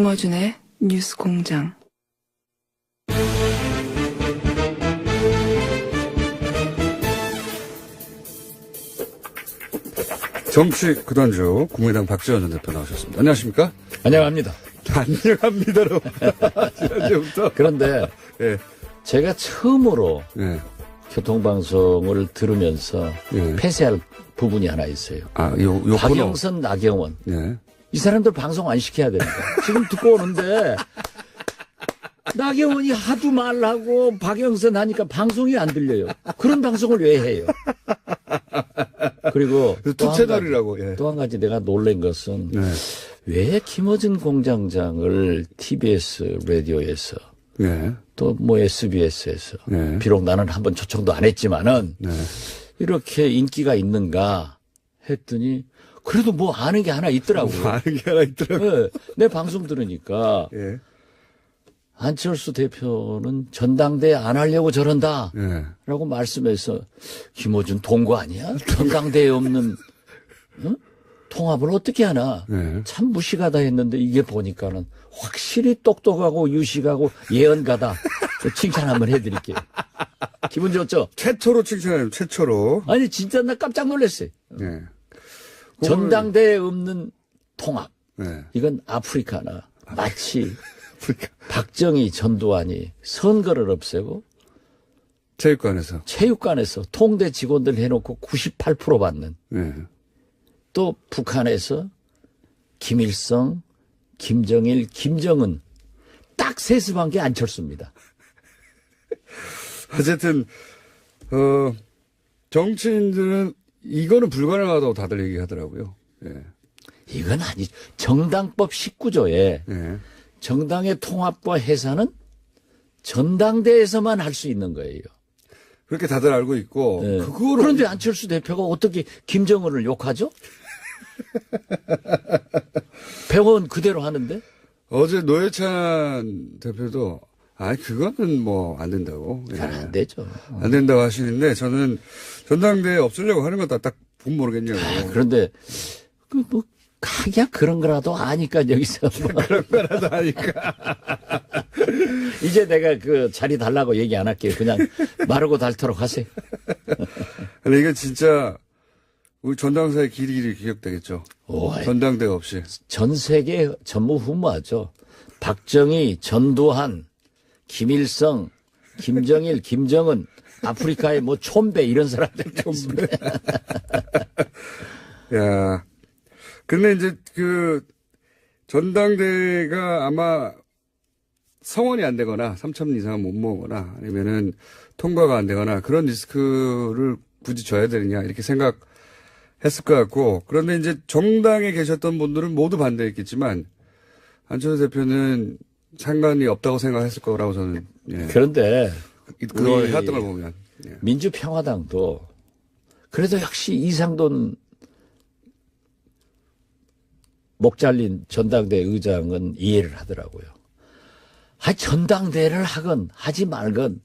김어준의 뉴스공장. 정치 구단주 국민의당 박지원 전 대표 나오셨습니다. 안녕하십니까? 안녕합니다. 안녕합니다로 지난주부터. 그런데 예. 제가 처음으로 예. 교통방송을 들으면서 예. 폐쇄할 부분이 하나 있어요. 요 박영선, 나경원. 예. 이 사람들 방송 안 시켜야 됩니다. 지금 듣고 오는데 나경원이 하도 말하고 박영선 하니까 방송이 안 들려요. 그런 방송을 왜 해요? 그리고 두 채널이라고. 예. 또 한 가지 내가 놀란 것은 네. 왜 김어준 공장장을 TBS 라디오에서 예. 또 뭐 SBS에서 네. 비록 나는 한번 초청도 안 했지만은 네. 이렇게 인기가 있는가 했더니 그래도 뭐 아는 게 하나 있더라고요. 아는 게 하나 있더라고요. 네, 내 방송 들으니까 예. 안철수 대표는 전당대회 안 하려고 저런다 예. 라고 말씀해서 김어준 동거 아니야? 전당대회 없는 응? 통합을 어떻게 하나? 네. 참 무식하다 했는데 이게 보니까는 확실히 똑똑하고 유식하고 예언가다. 칭찬 한번 해드릴게요. 기분 좋죠? 최초로 칭찬해요. 최초로. 아니 진짜 나 깜짝 놀랐어요. 예. 전당대회 없는 통합. 네. 이건 아프리카나 마치 박정희 전두환이 선거를 없애고 체육관에서 통대 직원들 해놓고 98% 받는 네. 또 북한에서 김일성, 김정일, 김정은 딱 세습한 게 안철수입니다. 어쨌든 정치인들은 이거는 불가능하다고 다들 얘기하더라고요. 예. 이건 아니죠. 정당법 19조에 예. 정당의 통합과 해산은 전당대회에서만 할 수 있는 거예요. 그렇게 다들 알고 있고 네. 그거를 그런데 안철수 대표가 어떻게 김정은을 욕하죠? 백원 그대로 하는데? 어제 노회찬 대표도 그거는 뭐 안 된다고. 예. 안 되죠. 안 된다고 하시는데 저는 전당대회 없애려고 하는 거다 딱 보면 모르겠냐고. 그런데 뭐 하기야 그런 거라도 아니까 여기서 뭐. 그런 거라도 아니까. 이제 내가 그 자리 달라고 얘기 안 할게요. 그냥 마르고 닳도록 하세요. 근데 이건 진짜 우리 전당사의 길이 기억되겠죠. 오, 전당대회 없이. 전 세계 전무후무하죠. 박정희, 전두환, 김일성, 김정일, 김정은, 아프리카의 뭐 촌배 이런 사람들. 촌배. 야. 근데 이제 그 전당대회가 아마 성원이 안 되거나 3,000 이상은 못 모으거나 아니면은 통과가 안 되거나 그런 리스크를 굳이 져야 되느냐 이렇게 생각했을 것 같고 그런데 이제 정당에 계셨던 분들은 모두 반대했겠지만 안철수 대표는 상관이 없다고 생각했을 거라고 저는. 예. 그런데 그걸 해왔던 걸 보면. 예. 민주평화당도 그래도 역시 이상돈 목 잘린 전당대 의장은 이해를 하더라고요. 전당대회를 하건 하지 말건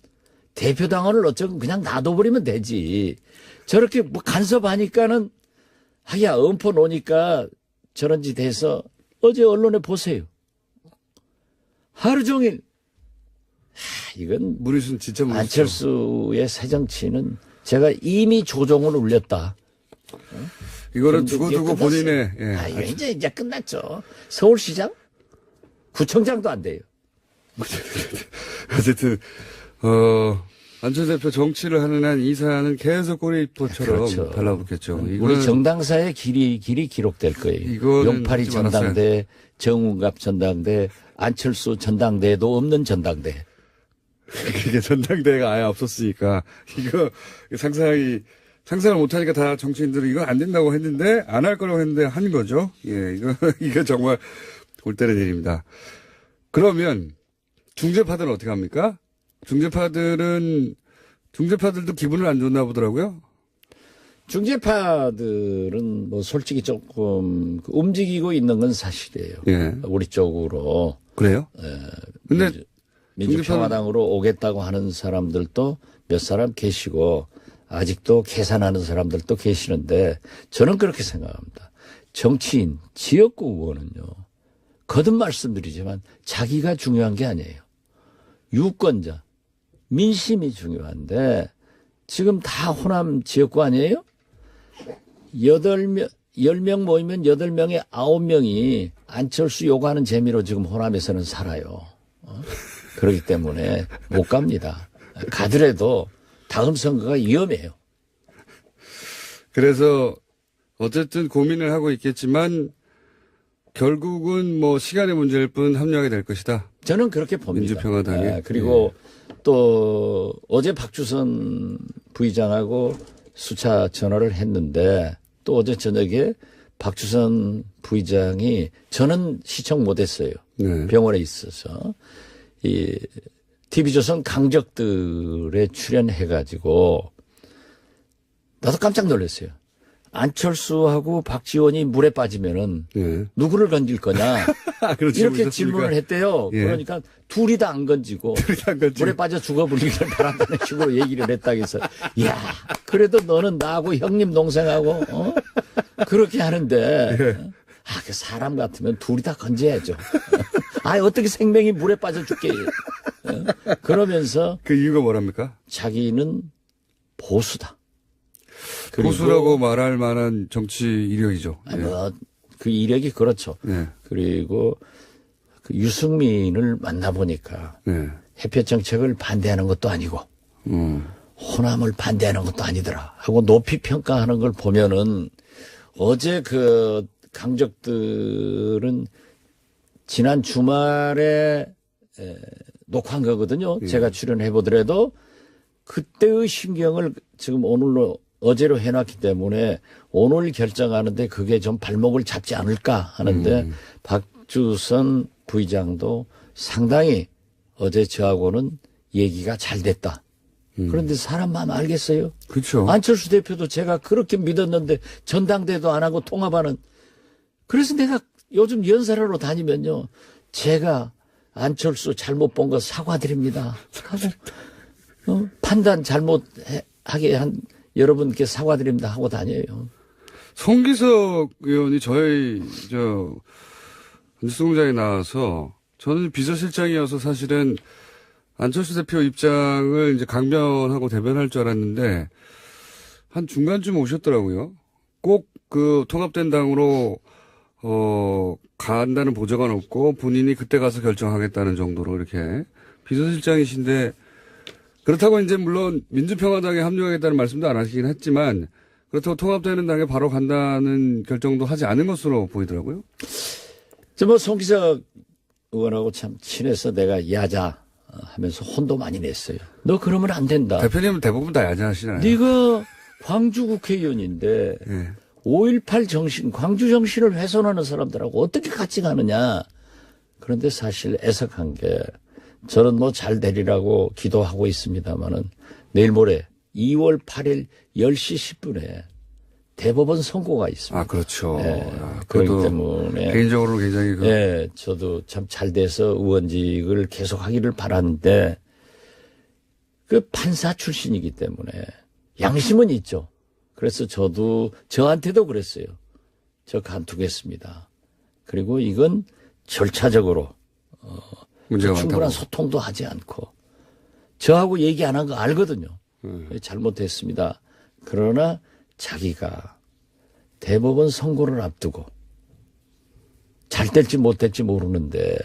대표당원을 어쩌건 그냥 놔둬버리면 되지. 저렇게 뭐 간섭하니까는 엄포 놓으니까 저런 짓 해서 어제 언론에 보세요. 하루 종일 이건 무리수는 진짜 무리수. 안철수의 새정치는 제가 이미 조종을 울렸다. 이거는 두고두고 본인의. 예. 이제 끝났죠. 서울시장? 구청장도 안 돼요. 어쨌든 안철수 대표 정치를 하는 한 이 사안은 계속 꼬리포처럼 그렇죠. 달라붙겠죠. 우리 정당사의 길이 기록될 거예요. 용팔이 전당대, 정운갑 전당대, 안철수 전당대도 없는 전당대. 그게 전당대회가 아예 없었으니까 이거 상상을 못하니까 다 정치인들은 이거 안 된다고 했는데 안 할 거라고 했는데 한 거죠. 예, 이거 정말 골 때리는 일입니다. 그러면 중재파들은 어떻게 합니까? 중재파들도 기분을 안 좋나 보더라고요. 중재파들은 뭐 솔직히 조금 움직이고 있는 건 사실이에요. 예. 우리 쪽으로. 그래요? 예. 근데 민주평화당으로 오겠다고 하는 사람들도 몇 사람 계시고 아직도 계산하는 사람들도 계시는데 저는 그렇게 생각합니다. 정치인, 지역구 의원은요. 거듭 말씀드리지만 자기가 중요한 게 아니에요. 유권자, 민심이 중요한데 지금 다 호남 지역구 아니에요? 10명 모이면 8명에 9명이 안철수 요구하는 재미로 지금 호남에서는 살아요. 그렇기 때문에 못 갑니다. 가더라도 다음 선거가 위험해요. 그래서 어쨌든 고민을 하고 있겠지만 결국은 뭐 시간의 문제일 뿐 합류하게 될 것이다. 저는 그렇게 봅니다. 민주평화당이. 그리고 또 어제 박주선 부의장하고 수차 전화를 했는데 또 어제 저녁에 박주선 부의장이 저는 시청 못했어요. 네. 병원에 있어서 이 TV조선 강적들에 출연해가지고 나도 깜짝 놀랐어요. 안철수하고 박지원이 물에 빠지면은 네. 누구를 건질 거냐 그렇지, 이렇게 보셨습니까? 질문을 했대요. 예. 그러니까 둘이 다 안 건지고 물에 빠져 죽어버리기를 바란다는 식으로 얘기를 했다고 해서 야 그래도 너는 나하고 형님 동생하고 그렇게 하는데 그 사람 같으면 둘이 다 건져야죠. 어떻게 생명이 물에 빠져 죽게 그러면서 그 이유가 뭐랍니까? 자기는 보수다. 보수라고 말할 만한 정치 이력이죠. 그 이력이 그렇죠. 네. 그리고 그 유승민을 만나보니까 네. 햇볕 정책을 반대하는 것도 아니고 호남을 반대하는 것도 아니더라 하고 높이 평가하는 걸 보면은 어제 그 강적들은 지난 주말에 녹화한 거거든요. 제가 출연해 보더라도 그때의 신경을 지금 오늘로 어제로 해놨기 때문에 오늘 결정하는데 그게 좀 발목을 잡지 않을까 하는데 박주선 부의장도 상당히 어제 저하고는 얘기가 잘 됐다. 그런데 사람 마음 알겠어요? 그렇죠. 안철수 대표도 제가 그렇게 믿었는데 전당대도 안 하고 통합하는. 그래서 내가 요즘 연설하러 다니면요. 제가 안철수 잘못 본 거 사과드립니다. 하고 판단 잘못하게 한 여러분께 사과드립니다 하고 다녀요. 송기석 의원이 저희 뉴스공장에 나와서 저는 비서실장이어서 사실은 안철수 대표 입장을 이제 강변하고 대변할 줄 알았는데 한 중간쯤 오셨더라고요. 꼭 그 통합된 당으로 간다는 보장은 없고 본인이 그때 가서 결정하겠다는 정도로 이렇게 비서실장이신데 그렇다고 이제 물론 민주평화당에 합류하겠다는 말씀도 안 하시긴 했지만 그렇다고 통합되는 당에 바로 간다는 결정도 하지 않은 것으로 보이더라고요. 송기석 의원하고 참 친해서 내가 야자 하면서 혼도 많이 냈어요. 너 그러면 안 된다. 대표님은 대부분 다 야자하시나요? 네가 광주 국회의원인데 네. 5.18 정신, 광주 정신을 훼손하는 사람들하고 어떻게 같이 가느냐. 그런데 사실 애석한 게 저는 뭐 잘 되리라고 기도하고 있습니다만은 내일 모레 2월 8일 10시 10분에 대법원 선고가 있습니다. 그렇죠. 네, 그렇기 때문에 개인적으로 굉장히 네, 저도 참 잘 돼서 의원직을 계속 하기를 바라는데 그 판사 출신이기 때문에 양심은 있죠. 그래서 저도 저한테도 그랬어요. 저 간투겠습니다. 그리고 이건 절차적으로 충분한 많다고. 소통도 하지 않고 저하고 얘기 안 한 거 알거든요. 잘못했습니다. 그러나 자기가 대법원 선고를 앞두고 잘 될지 못 될지 모르는데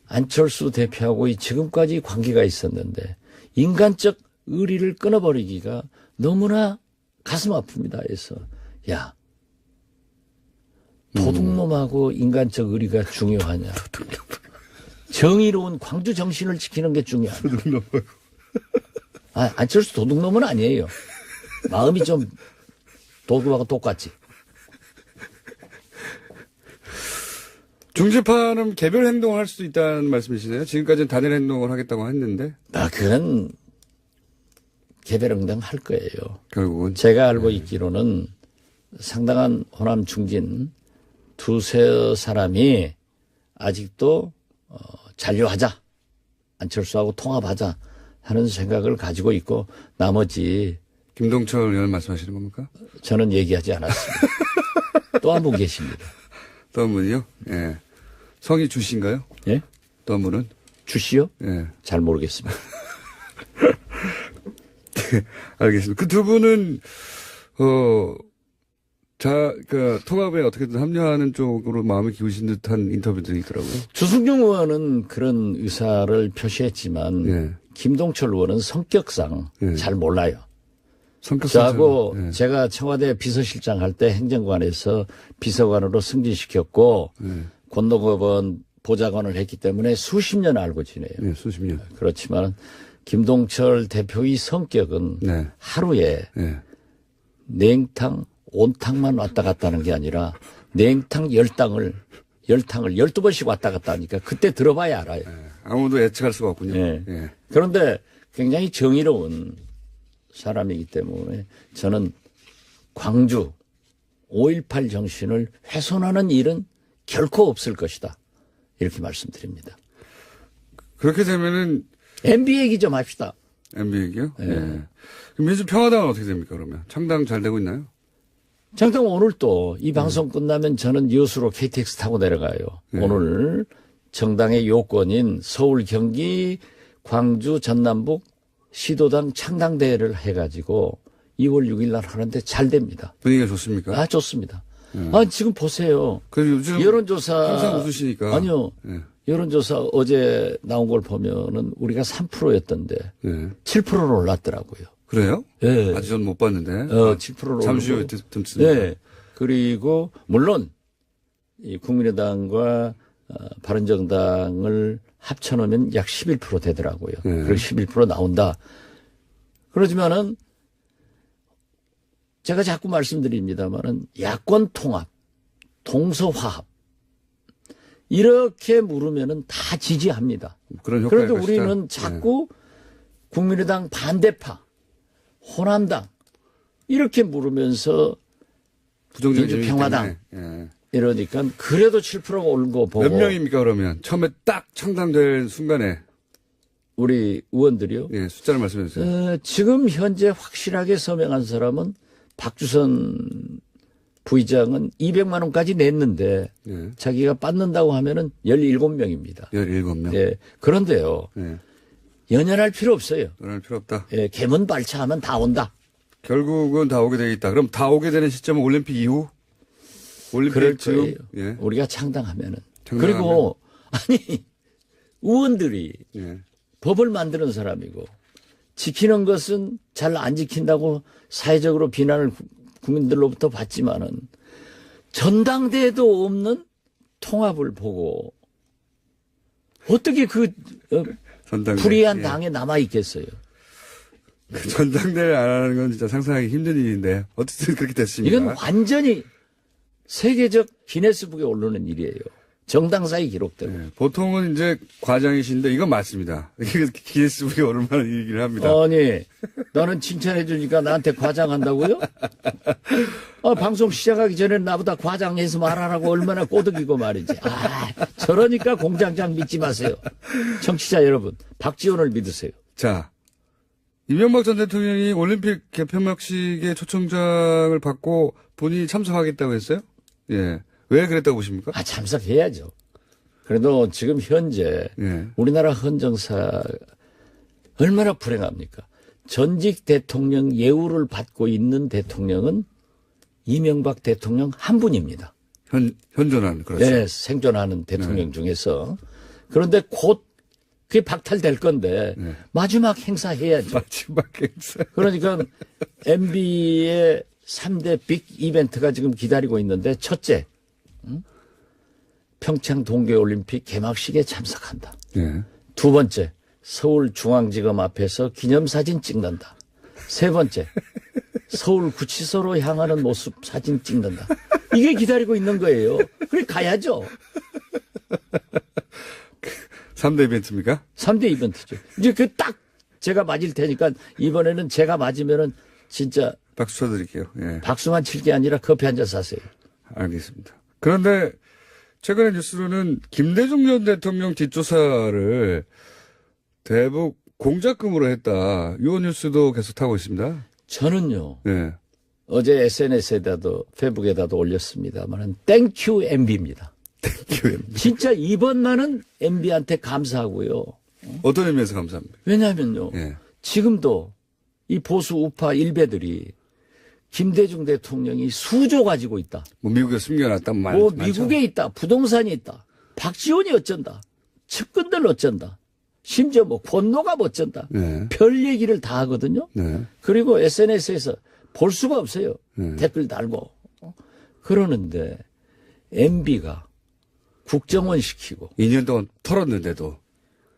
안철수 대표하고 지금까지 관계가 있었는데 인간적 의리를 끊어버리기가 너무나 가슴 아픕니다. 해서 야 도둑놈하고 인간적 의리가 중요하냐. 정의로운 광주 정신을 지키는 게 중요하냐. 안철수 도둑놈은 아니에요. 마음이 좀 도둑하고 똑같지. 중재파는 개별 행동을 할 수도 있다는 말씀이시네요. 지금까지는 단일 행동을 하겠다고 했는데. 그건 개별 행동 할 거예요. 결국은. 제가 알고 있기로는 상당한 호남 중진 두세 사람이 아직도 잔류하자. 안철수하고 통합하자 하는 생각을 가지고 있고 나머지 김동철 의원 말씀하시는 겁니까? 저는 얘기하지 않았습니다. 또 한 분 계십니다. 또 한 분이요? 예. 성이 주신가요? 예? 또 한 분은? 주시요? 예. 잘 모르겠습니다. 알겠습니다. 그 두 분은, 통합에 어떻게든 합류하는 쪽으로 마음을 기우신 듯한 인터뷰들이 있더라고요. 주승용 의원은 그런 의사를 표시했지만, 예. 김동철 의원은 성격상 예. 잘 몰라요. 성격상. 저하고 예. 제가 청와대 비서실장 할 때 행정관에서 비서관으로 승진시켰고, 권노법원 보좌관을 했기 때문에 수십 년 알고 지내요. 네, 수십 년. 그렇지만 김동철 대표의 성격은 네. 하루에 네. 냉탕, 온탕만 왔다 갔다 하는 게 아니라 냉탕, 열탕을 12번씩 왔다 갔다 하니까 그때 들어봐야 알아요. 아무도 예측할 수가 없군요. 예. 예. 그런데 굉장히 정의로운 사람이기 때문에 저는 광주 5.18 정신을 훼손하는 일은 결코 없을 것이다. 이렇게 말씀드립니다. 그렇게 되면은 MB 얘기 좀 합시다. MB 얘기요? 예. 그럼 민주평화당은 어떻게 됩니까, 그러면? 창당 잘 되고 있나요? 장당 오늘 또 이 방송 끝나면 저는 여수로 KTX 타고 내려가요. 오늘 정당의 요건인 서울, 경기, 광주, 전남북 시도당 창당대회를 해가지고 2월 6일 날 하는데 잘 됩니다. 분위기가 좋습니까? 아, 좋습니다. 아, 지금 보세요. 그 요즘 여론조사. 항상 웃으시니까. 아니요. 예. 여론조사 어제 나온 걸 보면은 우리가 3%였던데 예. 7%로 올랐더라고요. 그래요? 예. 아직 전 못 봤는데. 7%로 잠시 후에 올랐고. 듬습니다. 네. 그리고 물론 이 국민의당과 바른정당을 합쳐놓으면 약 11% 되더라고요. 그리고 11% 나온다. 그러지만은 제가 자꾸 말씀드립니다만은 야권 통합, 동서화합 이렇게 물으면은 다 지지합니다. 그런 효과가 그런데 우리는 자꾸 국민의당 반대파, 호남당 이렇게 물으면서 부정적인 민주평화당 예. 이러니까 그래도 7%가 오른 거 보고 몇 명입니까, 그러면? 처음에 딱 창당된 순간에. 우리 의원들이요. 예, 숫자를 말씀해 주세요. 지금 현재 확실하게 서명한 사람은 박주선 부의장은 200만 원까지 냈는데 예. 자기가 받는다고 하면은 17명입니다. 17명. 예. 그런데요. 예. 연연할 필요 없어요. 그럴 필요 없다. 예, 개문 발차하면 다 온다. 결국은 다 오게 되겠다. 그럼 다 오게 되는 시점은 올림픽 이후? 올림픽 그럴 지금? 거예요. 예. 우리가 창당하면은. 창당하면. 그리고 아니 의원들이 예. 법을 만드는 사람이고 지키는 것은 잘 안 지킨다고 사회적으로 비난을 국민들로부터 받지만은 전당대회도 없는 통합을 보고 어떻게 그 전당대회. 불의한 예. 당에 남아 있겠어요. 그 전당대회 안 하는 건 진짜 상상하기 힘든 일인데 어쨌든 그렇게 됐습니다. 이건 완전히 세계적 기네스북에 오르는 일이에요. 정당사에 기록되고. 예. 보통은 이제 과장이신데 이건 맞습니다. 이게 기네스북에 오를 만한 얘기를 합니다. 아니, 나는 칭찬해 주니까 나한테 과장한다고요? 방송 시작하기 전에 나보다 과장해서 말하라고 얼마나 꼬드기고 말이지. 저러니까 공장장 믿지 마세요. 청취자 여러분, 박지원을 믿으세요. 자, 이명박 전 대통령이 올림픽 개편막식에 초청장을 받고 본인이 참석하겠다고 했어요? 예. 왜 그랬다고 보십니까? 참석해야죠. 그래도 지금 현재 예. 우리나라 헌정사 얼마나 불행합니까? 전직 대통령 예우를 받고 있는 대통령은 이명박 대통령 한 분입니다. 현존하는, 그렇죠. 네, 생존하는 대통령 중에서. 그런데 곧 그게 박탈될 건데 마지막 행사 해야죠. 마지막 행사. 그러니까 MB의 3대 빅 이벤트가 지금 기다리고 있는데 첫째, 평창 동계올림픽 개막식에 참석한다. 예. 두 번째, 서울중앙지검 앞에서 기념사진 찍는다. 세 번째, 서울구치소로 향하는 모습 사진 찍는다. 이게 기다리고 있는 거예요. 그래 가야죠. 3대 이벤트입니까? 3대 이벤트죠. 이제 그 딱 제가 맞을 테니까 이번에는 제가 맞으면은 진짜 박수 쳐드릴게요. 예. 박수만 칠 게 아니라 커피 한 잔 사세요. 알겠습니다. 그런데 최근의 뉴스로는 김대중 전 대통령 뒷조사를 대북 공작금으로 했다. 이 뉴스도 계속 타고 있습니다. 저는요. 예. 어제 SNS에다도 페북에다도 올렸습니다만은 땡큐 MB입니다. 땡큐 MB. 진짜 이번만은 MB한테 감사하고요. 어떤 의미에서 감사합니다. 왜냐하면요. 예. 지금도 이 보수 우파 일베들이 김대중 대통령이 수조 가지고 있다. 뭐 미국에 숨겨놨다. 뭐 미국에 있다. 부동산이 있다. 박지원이 어쩐다. 측근들 어쩐다. 심지어 뭐 권노가 어쩐다. 네. 별 얘기를 다 하거든요. 네. 그리고 SNS에서 볼 수가 없어요. 네. 댓글 달고. 그러는데 MB가 국정원 시키고 2년 동안 털었는데도.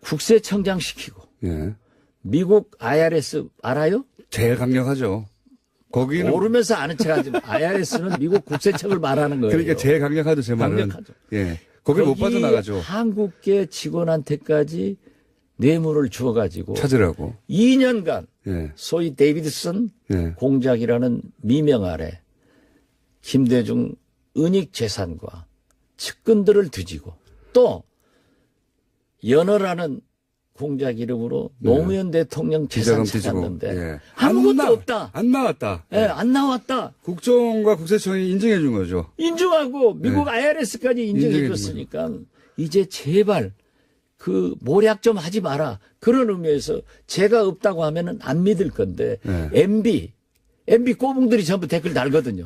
국세청장 시키고 예. 미국 IRS 알아요? 제일 강력하죠. 거기는 모르면서 아는 척하지 마. IRS는 미국 국세청을 말하는 거예요. 그러니까 제일 강력하죠, 제 말은. 강력하죠. 예. 거기 못 빠져나가죠. 한국계 직원한테까지 뇌물을 주어가지고 찾으라고. 2년간 예. 소위 데이비드슨 예. 공작이라는 미명 아래 김대중 은닉 재산과 측근들을 뒤지고 또 연어라는 공작 이름으로 노무현 대통령 재산 기자금 뒤지고. 찾았는데 예. 아무것도 없다. 안 나왔다. 예, 안 나왔다. 국정과 국세청이 인정해 준 거죠. 인정하고 미국 네. IRS까지 인정해 인정해 줬으니까 이제 제발 그 모략 좀 하지 마라. 그런 의미에서 제가 없다고 하면은 안 믿을 건데 네. MB 꼬붕들이 전부 댓글 달거든요.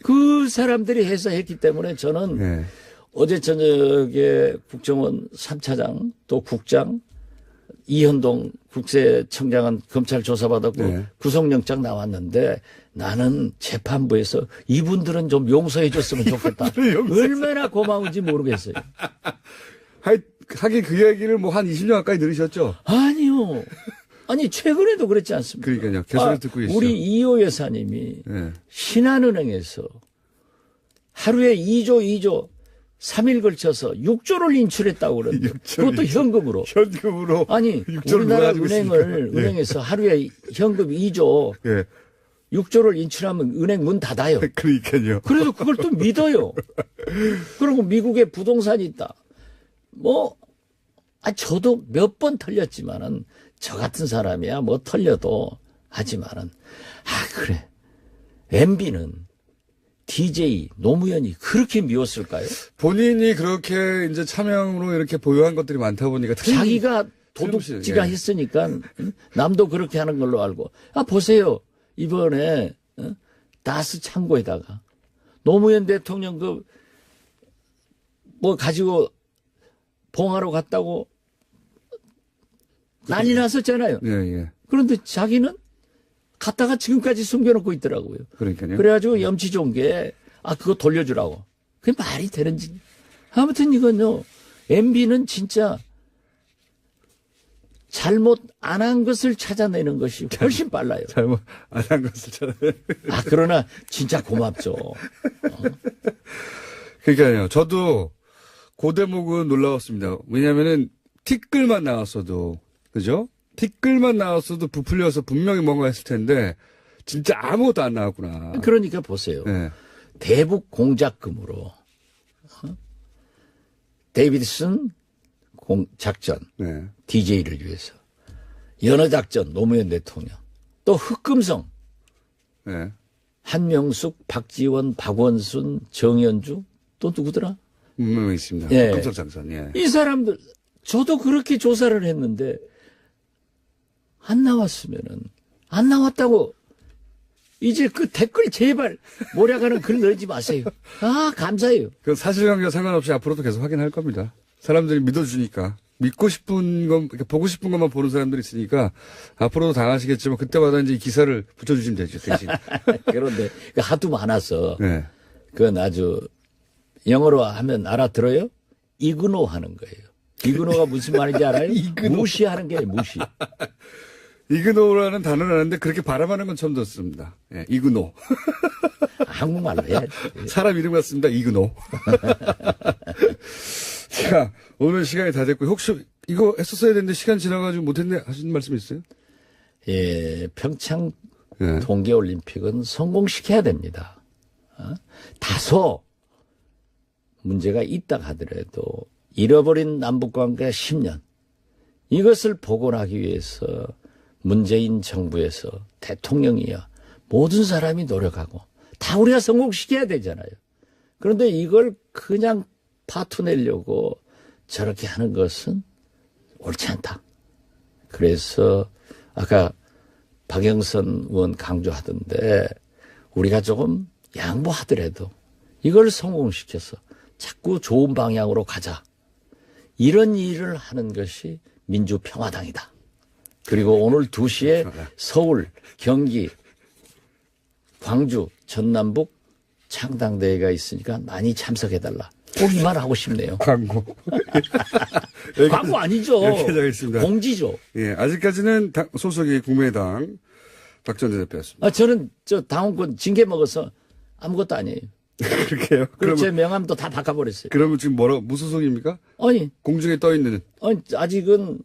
그 사람들이 해서 했기 때문에 저는 예. 어제 저녁에 국정원 3차장 또 국장 이현동 국세청장은 검찰 조사받았고 네. 구속영장 나왔는데 나는 재판부에서 이분들은 좀 용서해 줬으면 좋겠다. 얼마나 고마운지 모르겠어요. 하긴 그 얘기를 뭐 한 20년 가까이 들으셨죠? 아니요. 아니 최근에도 그랬지 않습니까? 그러니까요. 계속 듣고 계시죠. 우리 이호 여사님이 예. 신한은행에서 하루에 2조 3일 걸쳐서 6조를 인출했다고 그러는데 6조를 그것도 현금으로. 현금으로. 아니 6조를 우리나라 모아가지고 은행을 있으니까. 예. 은행에서 하루에 현금 2조 예. 6조를 인출하면 은행 문 닫아요. 그러니까요. 그래도 그걸 또 믿어요. 그리고 미국에 부동산이 있다. 저도 몇 번 털렸지만은 저 같은 사람이야 뭐 털려도 하지만은 그래. MB는 DJ 노무현이 그렇게 미웠을까요? 본인이 그렇게 이제 차명으로 이렇게 보유한 것들이 많다 보니까 자기가 도둑질가 예. 했으니까 남도 그렇게 하는 걸로 알고. 보세요. 이번에 다스 창고에다가 노무현 대통령 가지고 봉하러 갔다고 난리 났었잖아요. 예, 예. 그런데 자기는 갔다가 지금까지 숨겨놓고 있더라고요. 그러니까요. 그래가지고 염치 좋은 게 그거 돌려주라고. 그게 말이 되는지. 아무튼 이건요. MB는 진짜 잘못 안 한 것을 찾아내는 것이 훨씬 빨라요. 잘못 안 한 것을 찾아내. 그러나 진짜 고맙죠. 그러니까요. 저도 그 대목은 놀라웠습니다. 왜냐면은 티끌만 나왔어도, 그죠? 티끌만 나왔어도 부풀려서 분명히 뭔가 했을 텐데, 진짜 아무것도 안 나왔구나. 그러니까 보세요. 네. 대북 공작금으로 데이비드슨 작전 네. DJ를 위해서 연어작전 노무현 대통령 또 흑금성 네. 한명숙 박지원 박원순 정연주 또 누구더라? 분명히 있습니다. 예. 금속 장선, 예. 이 사람들 저도 그렇게 조사를 했는데 안 나왔으면은 안 나왔다고 이제 그 댓글 제발 모략하는 글 넣지 마세요. 감사해요. 그 사실관계와 상관없이 앞으로도 계속 확인할 겁니다. 사람들이 믿어주니까. 믿고 싶은 것, 보고 싶은 것만 보는 사람들이 있으니까 앞으로도 당하시겠지만 그때마다 이제 이 기사를 붙여주시면 되죠, 대신. 그런데 하도 많아서 네. 그건 아주 영어로 하면 알아들어요? 이그노 하는 거예요. 이그노가 무슨 말인지 알아요? 무시하는 게 무시. 이그노라는 단어를 아는데 그렇게 발음하는 건 처음 듣습니다. 예, 이그노. 한국말로 해야지. 사람 이름 같습니다. 이그노. 자, 오늘 시간이 다 됐고 혹시 이거 했었어야 되는데 시간 지나가지고 못했네 하시는 말씀 있어요? 예, 평창 예. 동계올림픽은 성공시켜야 됩니다. 다소 문제가 있다 하더라도 잃어버린 남북관계 10년 이것을 복원하기 위해서 문재인 정부에서 대통령이야 모든 사람이 노력하고 다 우리가 성공시켜야 되잖아요. 그런데 이걸 그냥 파투 내려고 저렇게 하는 것은 옳지 않다. 그래서 아까 박영선 의원 강조하던데 우리가 조금 양보하더라도 이걸 성공시켜서 자꾸 좋은 방향으로 가자. 이런 일을 하는 것이 민주평화당이다. 그리고 오늘 2시에 서울, 경기, 광주, 전남북 창당대회가 있으니까 많이 참석해달라. 꼭 이 말 하고 싶네요. 광고. 광고 아니죠. 이렇게 하겠습니다. 공지죠. 예, 아직까지는 소속이 국민의당 박전재 대표였습니다. 저는 당원권 징계 먹어서 아무것도 아니에요. 그렇게요? 그리고 제 그러면, 명함도 다 바꿔버렸어요. 그러면 지금 무소속입니까? 아니, 공중에 떠 있는 아직은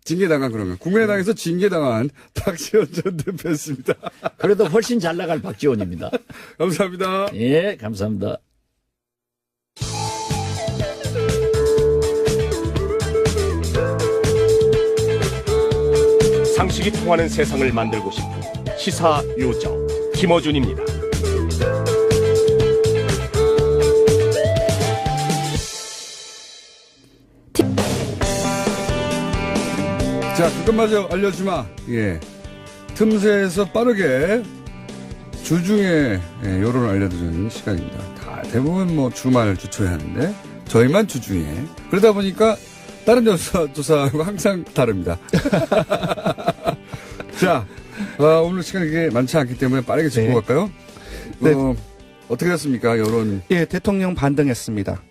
징계당한 그러면 국민의당에서 징계당한 박지원 전 대표였습니다. 그래도 훨씬 잘 나갈 박지원입니다. 감사합니다. 예, 감사합니다. 상식이 통하는 세상을 만들고 싶은 시사 요정 김어준입니다. 자, 그것마저 알려주마. 예. 틈새에서 빠르게 주중에 여론을 알려드리는 시간입니다. 다 대부분 뭐 주말 주초에 하는데 저희만 주중에. 그러다 보니까 다른 조사하고 항상 다릅니다. 자, 오늘 시간이 그렇게 많지 않기 때문에 빠르게 짚고 네. 갈까요? 네. 어떻게 됐습니까, 여론? 예, 대통령 반등했습니다.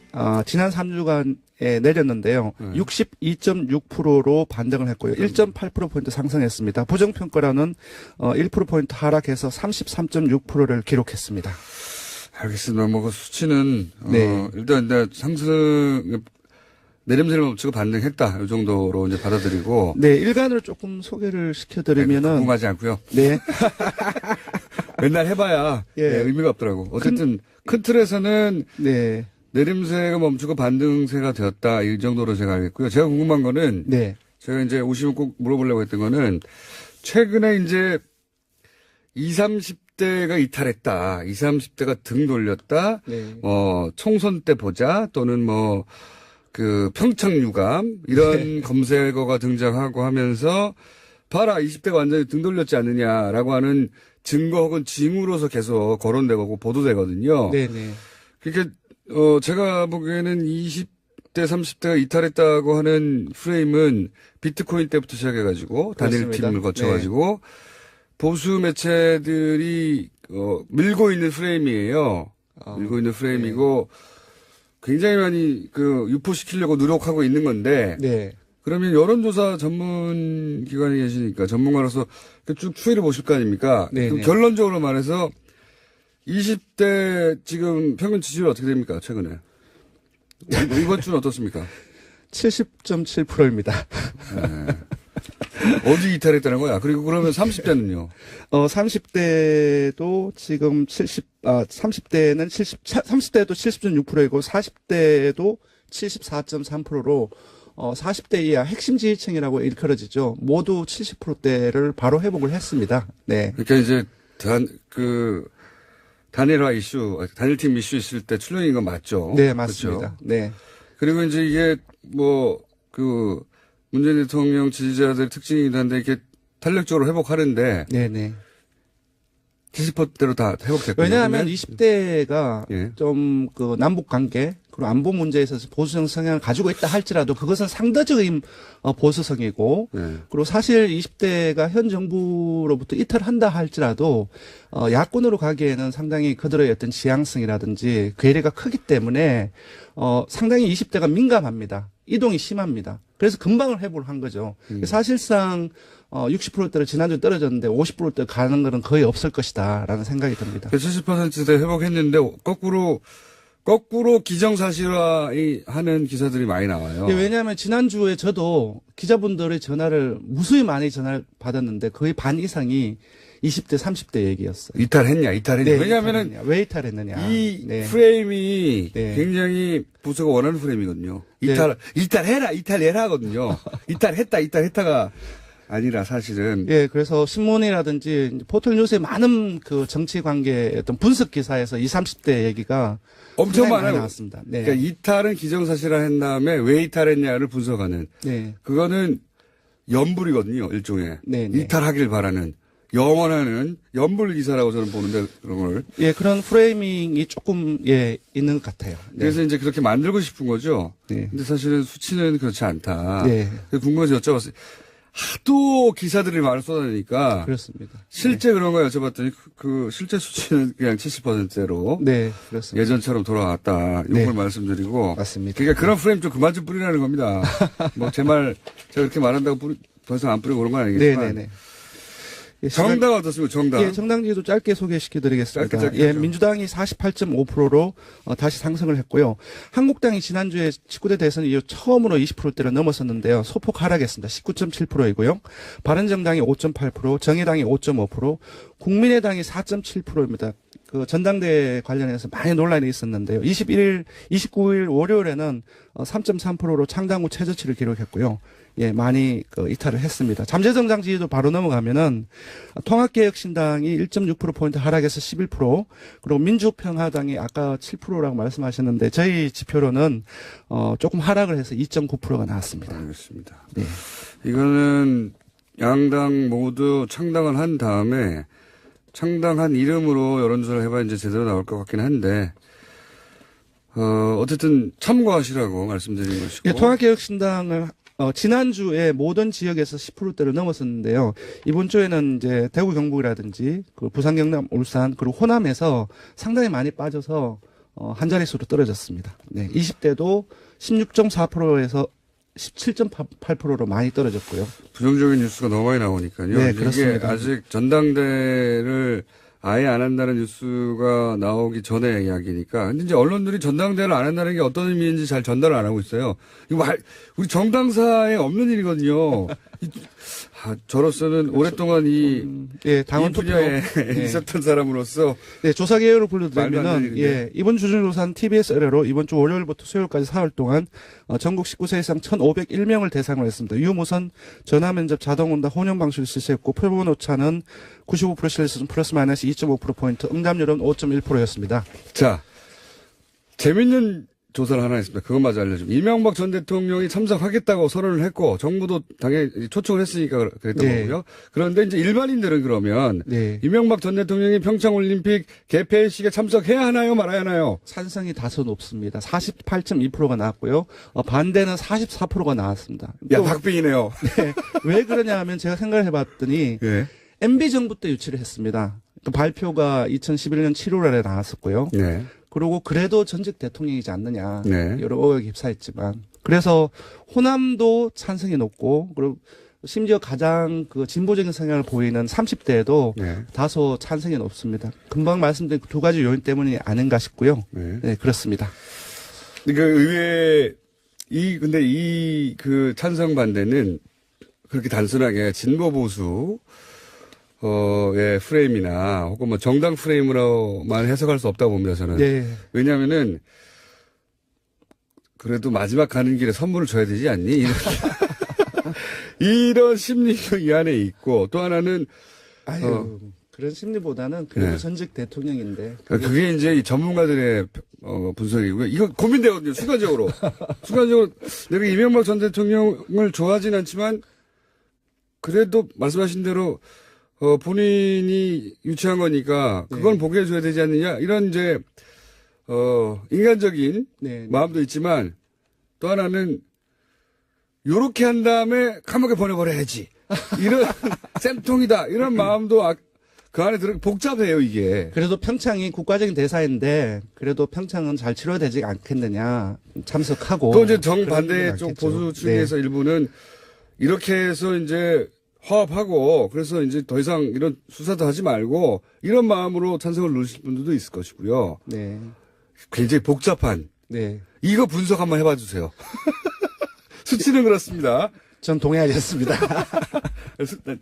지난 3주간에 내렸는데요. 62.6%로 반등을 했고요. 1.8%포인트 상승했습니다. 부정평가로는 1%포인트 하락해서 33.6%를 기록했습니다. 알겠습니다. 뭐, 그 수치는, 네. 일단 상승, 내림세를 멈추고 반등했다. 이 정도로 이제 받아들이고. 네, 일간을 조금 소개를 시켜드리면은. 궁금하지 않고요. 네. 맨날 해봐야 예. 의미가 없더라고. 어쨌든 큰 틀에서는 네. 내림세가 멈추고 반등세가 되었다. 이 정도로 제가 알겠고요. 제가 궁금한 거는 네. 제가 이제 오시면 꼭 물어보려고 했던 거는 최근에 이제 20, 30대가 이탈했다. 20, 30대가 등 돌렸다. 네. 총선 때 보자. 또는 평창 유감 이런 검색어가 등장하고 하면서 봐라 20대가 완전히 등 돌렸지 않느냐라고 하는 증거 혹은 징후로서 계속 거론되고 보도되거든요. 네네. 그러니까 제가 보기에는 20대 30대가 이탈했다고 하는 프레임은 비트코인 때부터 시작해가지고 단일 그렇습니다. 팀을 거쳐가지고 보수 매체들이 밀고 있는 프레임이에요. 밀고 있는 프레임이고 굉장히 많이 유포시키려고 노력하고 있는 건데 네. 그러면 여론조사 전문 기관에 계시니까 전문가로서 쭉 추이를 보실 거 아닙니까? 네네. 그럼 결론적으로 말해서 20대 지금 평균 지지율 어떻게 됩니까? 최근에. 이번 주는 어떻습니까? 70.7%입니다. 어디 이탈했다는 거야? 그리고 그러면 30대는요? 30대도 지금 30대는 30대도 70.6%이고 40대도 74.3%로 40대 이하 핵심 지지층이라고 일컬어지죠. 모두 70%대를 바로 회복을 했습니다. 네. 그러니까 이제 단일화 이슈, 단일팀 이슈 있을 때 출렁인 건 맞죠? 네, 맞습니다. 그렇죠? 네. 그리고 이제 이게 문재인 대통령 지지자들의 특징이기도 한데 이렇게 탄력적으로 회복하는데 네네. 70%대로 다 회복됐군요. 왜냐하면 네. 20대가 예. 좀 남북 관계 그리고 안보 문제에 있어서 보수적 성향을 가지고 있다 할지라도 그것은 상대적인 보수성이고 네. 그리고 사실 20대가 현 정부로부터 이탈한다 할지라도 야권으로 가기에는 상당히 그들의 어떤 지향성이라든지 괴리가 크기 때문에 상당히 20대가 민감합니다. 이동이 심합니다. 그래서 금방을 회복을 한 거죠. 사실상 60%대로 지난주 떨어졌는데 50%대 가는 거는 거의 없을 것이다라는 생각이 듭니다. 70%대 회복했는데 거꾸로 기정사실화하는 기사들이 많이 나와요. 예, 왜냐하면 지난주에 저도 기자분들의 무수히 많이 전화를 받았는데 거의 반 이상이 20대, 30대 얘기였어요. 이탈했냐. 네, 왜냐하면은 이탈했냐. 왜 이탈했느냐. 이 네. 프레임이 네. 굉장히 부서가 원하는 프레임이거든요. 네. 이탈해라 하거든요. 이탈했다가 아니라 사실은 예, 그래서 신문이라든지 포털 뉴스에 많은 그 정치 관계 어떤 분석 기사에서 20, 30대 얘기가 엄청 상당히 많이 많아요. 나왔습니다. 네. 그러니까 이탈은 기정사실화 한 다음에 왜 이탈했냐를 분석하는 네. 그거는 연불이거든요. 일종의 네, 네. 이탈하길 바라는 영원하는 연불 기사라고 저는 보는데 그런 걸. 예, 그런 프레이밍이 조금 예 있는 것 같아요. 네. 그래서 이제 그렇게 만들고 싶은 거죠. 네. 근데 사실은 수치는 그렇지 않다. 네. 그래서 궁금해서 여쭤봤어요. 하도 기사들이 많이 쏟아내니까 그렇습니다. 실제 그런 거 여쭤봤더니 그 실제 수치는 그냥 70%대로 네, 그렇습니다. 예전처럼 돌아왔다. 이걸 네. 말씀드리고. 맞습니다. 그러니까 그런 프레임 좀 그만 좀 뿌리라는 겁니다. 뭐 제 말 제가 그렇게 말한다고 더 이상 안 뿌리고 그런 건 아니겠지만. 네네네. 예, 정당 어떻습니까? 정당. 예, 정당지도 짧게 소개시켜드리겠습니다. 짧게 예, 하죠. 민주당이 48.5%로 다시 상승을 했고요. 한국당이 지난주에 19대 대선 이후 처음으로 20%대를 넘어섰는데요. 소폭 하락했습니다. 19.7%이고요. 바른정당이 5.8%, 정의당이 5.5%, 국민의당이 4.7%입니다. 그 전당대회 관련해서 많이 논란이 있었는데요. 29일 월요일에는 3.3%로 창당 후 최저치를 기록했고요. 예, 많이 이탈을 했습니다. 잠재정당 지지도 바로 넘어가면은 통합개혁신당이 1.6%포인트 하락해서 11%, 그리고 민주평화당이 아까 7%라고 말씀하셨는데 저희 지표로는 조금 하락을 해서 2.9%가 나왔습니다. 알겠습니다. 네. 이거는 양당 모두 창당을 한 다음에 창당한 이름으로 여론조사를 해봐야 이제 제대로 나올 것 같긴 한데, 어쨌든 참고하시라고 말씀드린 것이고. 예, 통합개혁신당을 지난주에 모든 지역에서 10%대를 넘었었는데요. 이번 주에는 이제 대구 경북이라든지 그 부산 경남 울산 그리고 호남에서 상당히 많이 빠져서 한 자릿수로 떨어졌습니다. 네, 20대도 16.4%에서 17.8%로 많이 떨어졌고요. 부정적인 뉴스가 너무 많이 나오니까요. 네, 이게 그렇습니다. 아직 전당대를 아예 안 한다는 뉴스가 나오기 전에 이야기니까. 근데 이제 언론들이 전당대를 안 한다는 게 어떤 의미인지 잘 전달을 안 하고 있어요. 이거 우리 정당사에 없는 일이거든요. 저로서는 오랫동안 예, 당원 이 투표 분야에 예. 있었던 사람으로서 네, 조사 개요를 말도 안 불러드리면은 되는 예, 이번 주중조사는 TBS 의뢰로 이번 주 월요일부터 수요일까지 사흘 동안 전국 19세 이상 1,501명을 대상으로 했습니다. 유무선 전화면접 자동응답 혼용 방식을 실시했고 표본 오차는 95% 실수 플러스 마이너스 2.5%포인트, 응답률은 5.1%였습니다. 자, 재밌는 조사를 하나 했습니다. 그것마저 알려주면. 이명박 전 대통령이 참석하겠다고 선언을 했고, 정부도 당연히 초청을 했으니까 그랬던 네. 거고요. 그런데 이제 일반인들은 그러면, 네. 이명박 전 대통령이 평창올림픽 개폐식에 참석해야 하나요? 말아야 하나요? 찬성이 다소 높습니다. 48.2%가 나왔고요. 반대는 44%가 나왔습니다. 야, 또 박빙이네요. 네, 왜 그러냐 하면 제가 생각을 해봤더니 예. MB 정부 때 유치를 했습니다. 그 발표가 2011년 7월에 나왔었고요. 네. 그리고 그래도 전직 대통령이지 않느냐. 네. 여러 의혹이 휩싸였지만. 그래서 호남도 찬성이 높고, 그리고 심지어 가장 그 진보적인 성향을 보이는 30대에도 네. 다소 찬성이 높습니다. 금방 말씀드린 두 가지 요인 때문이 아닌가 싶고요. 네. 네, 그렇습니다. 그러니까 의외에, 근데 그 찬성 반대는 그렇게 단순하게 진보 보수, 의 프레임이나 혹은 뭐 정당 프레임으로만 해석할 수 없다고 봅니다, 저는. 네. 왜냐면은, 그래도 마지막 가는 길에 선물을 줘야 되지 않니? 이런 심리가 이 안에 있고, 또 하나는, 아유, 그런 심리보다는 그래도 네. 전직 대통령인데. 그게 이제 이 전문가들의 분석이고요. 이거 고민되거든요, 순간적으로. 순간적으로, 내가 이명박 전 대통령을 좋아하진 않지만, 그래도 말씀하신 대로, 본인이 유치한 거니까, 그건 네. 보게 해줘야 되지 않느냐? 이런 이제, 인간적인 네. 마음도 있지만, 또 하나는, 요렇게 한 다음에 감옥에 보내버려야지. 이런, 쌤통이다. 이런 마음도 그 안에 복잡해요, 이게. 그래도 평창이 국가적인 대사인데 그래도 평창은 잘 치러되지 않겠느냐 참석하고 또 이제 그런 정반대 분이 쪽 많겠죠. 보수 측에서 일부는 이렇게 해서 이제 화합하고 그래서 이제 더 이상 이런 수사도 하지 말고 이런 마음으로 찬성을 누르실 분들도 있을 것이고요. 네. 굉장히 복잡한 네. 이거 분석 한번 해봐 주세요. 수치는 그렇습니다. 전 동의하겠습니다.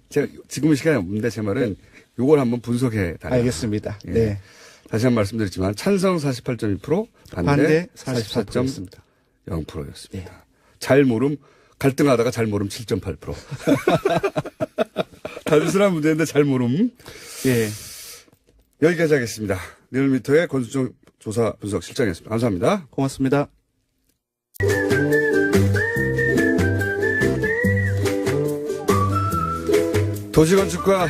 제가 지금은 시간이 없는데 제 말은 요걸 한번 분석해 달라. 알겠습니다. 예. 네. 다시 한번 말씀드렸지만 찬성 48.2%, 반대 반대 44.0%였습니다. 44%였습니다. 잘 모름 갈등하다가 잘 모름 7.8%. 단순한 문제인데 잘 모름. 예. 여기까지 하겠습니다. 리얼미터의 권수정 조사 분석 실장이었습니다. 감사합니다. 고맙습니다. 도시건축가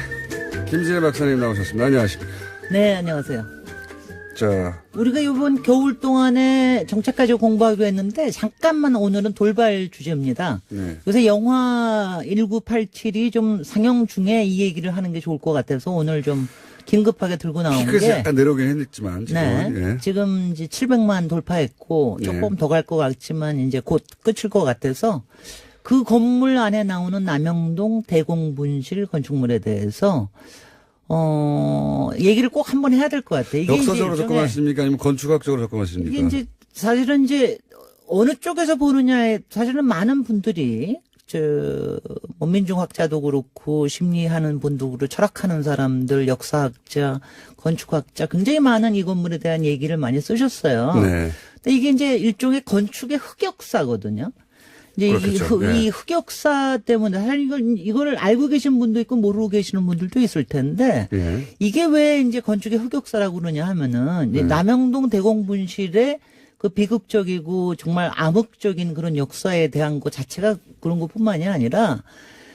김진애 박사님 나오셨습니다. 안녕하십니까. 네, 안녕하세요. 자, 우리가 이번 겨울 동안에 정책 가지고 공부하기로 했는데 잠깐만 오늘은 돌발 주제입니다. 네. 요새 영화 1987이 좀 상영 중에 이 얘기를 하는 게 좋을 것 같아서 오늘 좀 긴급하게 들고 나온 피크에서 게 약간 내려오긴 했지만 네, 지금은. 예. 지금 이제 700만 돌파했고 조금 네. 더 갈 것 같지만 이제 곧 끝일 것 같아서 그 건물 안에 나오는 남영동 대공분실 건축물에 대해서 얘기를 꼭 한번 해야 될 것 같아요. 이게 역사적으로 이제 접근하십니까? 아니면 건축학적으로 접근하십니까? 이게 이제 사실은 이제 어느 쪽에서 보느냐에 사실은 많은 분들이 뭐 민중학자도 그렇고 심리하는 분도 그렇고 철학하는 사람들, 역사학자, 건축학자 굉장히 많은 이 건물에 대한 얘기를 많이 쓰셨어요. 네. 근데 이게 이제 일종의 건축의 흑역사거든요. 이제 그렇겠죠. 네. 이 흑역사 때문에 사실 이걸 알고 계신 분도 있고 모르고 계시는 분들도 있을 텐데 예. 이게 왜 이제 건축의 흑역사라고 그러냐 하면은 이제 남영동 대공분실의 그 비극적이고 정말 암흑적인 그런 역사에 대한 것 자체가 그런 것뿐만이 아니라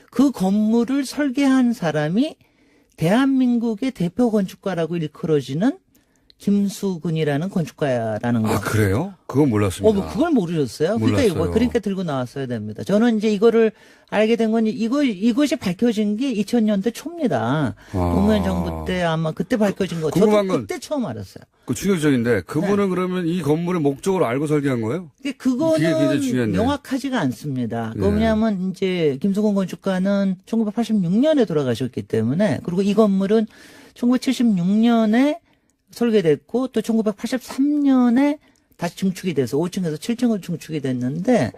그 건물을 설계한 사람이 대한민국의 대표 건축가라고 일컬어지는 김수근이라는 건축가라는 거. 아, 그래요? 그건 몰랐습니다. 뭐 그걸 모르셨어요? 몰랐어요. 그러니까 들고 나왔어야 됩니다. 저는 이제 이거를 알게 된 건 이것이 밝혀진 게 2000년대 초입니다. 노무현 정부 때 아마 그때 밝혀진 거. 저도 궁금한 건 그때 처음 알았어요. 그 충격적인데 그분은 그러면 이 건물의 목적을 알고 설계한 거예요? 근데 그게 굉장히 그거는 중요한데. 명확하지가 않습니다. 네. 왜냐하면 이제 김수근 건축가는 1986년에 돌아가셨기 때문에 그리고 이 건물은 1976년에 설계됐고 또 1983년에 다시 증축이 돼서 5층에서 7층으로 증축이 됐는데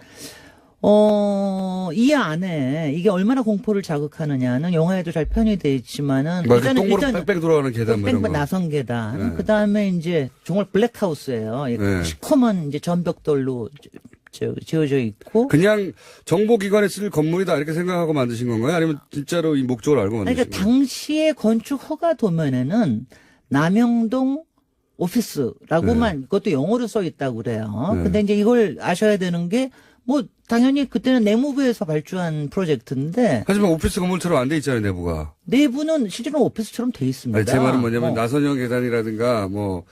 이 안에 이게 얼마나 공포를 자극하느냐는 영화에도 잘 표현이 있지만은 뭐 똥으로 빽빽 돌아가는 계단 뭐 이런 거. 나선 계단 네. 그다음에 이제 정말 블랙하우스예요. 네. 시커먼 이제 전벽돌로 지어져 있고 그냥 정보기관에 쓸 건물이다 이렇게 생각하고 만드신 건가요? 아니면 진짜로 이 목적을 알고 만드신 그러니까 건가요? 당시의 건축 허가 도면에는 남영동 오피스라고만 그것도 영어로 써 있다고 그래요. 네. 근데 이제 이걸 아셔야 되는 게 뭐 당연히 그때는 내무부에서 발주한 프로젝트인데 하지만 오피스 건물처럼 안 돼 있잖아요, 내부가. 내부는 실제로는 오피스처럼 돼 있습니다. 아니, 제 말은 뭐냐면 뭐. 나선형 계단이라든가 뭐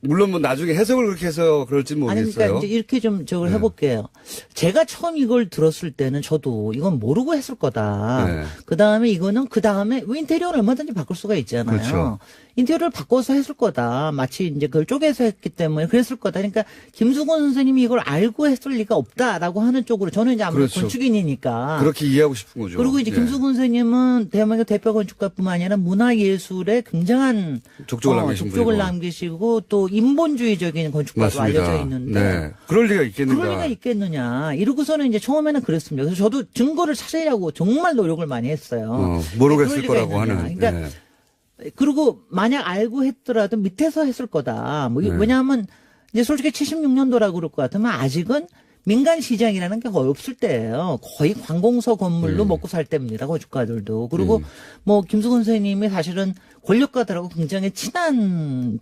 물론 뭐 나중에 해석을 그렇게 해서 그럴지는 아니, 모르겠어요. 그러니까 이제 이렇게 좀 저걸 네. 해볼게요. 제가 처음 이걸 들었을 때는 저도 이건 모르고 했을 거다. 네. 그 다음에 이거는 그 다음에 인테리어를 얼마든지 바꿀 수가 있잖아요. 그렇죠. 인테리어를 바꿔서 했을 거다. 마치 이제 그걸 쪼개서 했기 때문에 그랬을 거다. 그러니까 김수건 선생님이 이걸 알고 했을 리가 없다라고 하는 쪽으로 저는 이제 아무래도 그렇죠. 건축인이니까. 그렇게 이해하고 싶은 거죠. 그리고 이제 예. 김수근 선생님은 대한민국 대표 건축가뿐만 아니라 문화예술에 굉장한 족적을 남기신 족적을 분이고. 남기시고 또 인본주의적인 건축가로 맞습니다. 알려져 있는데 네. 그럴 리가 있겠는가. 그럴 리가 있겠느냐 이러고서는 이제 처음에는 그랬습니다. 그래서 저도 증거를 찾으려고 정말 노력을 많이 했어요. 모르겠을 그럴 리가 거라고 있느냐. 하는. 그러니까 네. 그리고 만약 알고 했더라도 밑에서 했을 거다. 뭐 네. 왜냐하면 이제 솔직히 76년도라고 그럴 것 같으면 아직은 민간 시장이라는 게 거의 없을 때예요. 거의 관공서 건물로 먹고 살 때입니다. 건축가들도. 그리고 뭐 김수근 선생님이 사실은 권력가들하고 굉장히 친한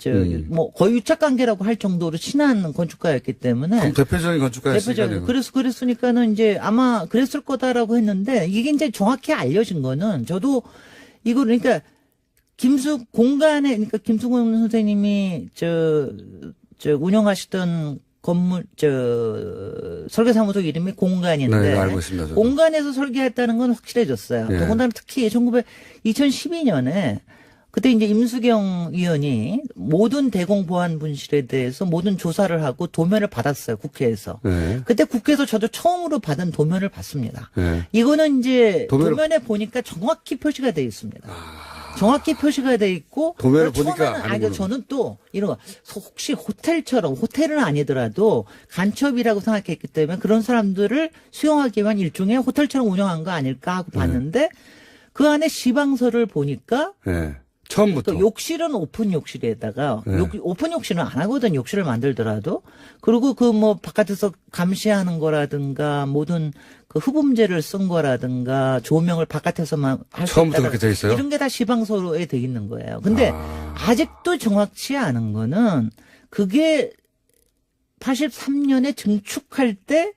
뭐 거의 유착 관계라고 할 정도로 친한 건축가였기 때문에 그럼 대표적인 건축가였으니까요. 대표적인. 그랬으니까는 이제 아마 그랬을 거다라고 했는데 이게 이제 정확히 알려진 거는 저도 이거 그러니까 그러니까 김수근 선생님이 운영하시던 건물, 설계사무소 이름이 공간인데. 네, 알고 있습니다. 저도. 공간에서 설계했다는 건 확실해졌어요. 예. 더군다나 특히 2012년에 그때 이제 임수경 위원이 모든 대공보안 분실에 대해서 모든 조사를 하고 도면을 받았어요. 국회에서. 네. 그때 국회에서 저도 처음으로 받은 도면을 봤습니다. 네. 이거는 이제 도면을- 도면에 보니까 정확히 표시가 돼 있습니다. 정확히 표시가 돼 있고 도면을 처음에는 보니까 아니구나. 저는 또 이런 거 혹시 호텔은 아니더라도 간첩이라고 생각했기 때문에 그런 사람들을 수용하기 위한 일종의 호텔처럼 운영한 거 아닐까 하고 봤는데 그 안에 시방서를 보니까 네. 처음부터. 그 욕실은 오픈 욕실에다가 네. 오픈 욕실은 안 하거든. 욕실을 만들더라도. 그리고 그 뭐 바깥에서 감시하는 거라든가 모든 그 흡음재를 쓴 거라든가 조명을 바깥에서만 할 수 처음부터 있다. 그렇게 돼 있어요? 이런 게 다 시방서로에 돼 있는 거예요. 근데 아직도 정확치 않은 거는 그게 83년에 증축할 때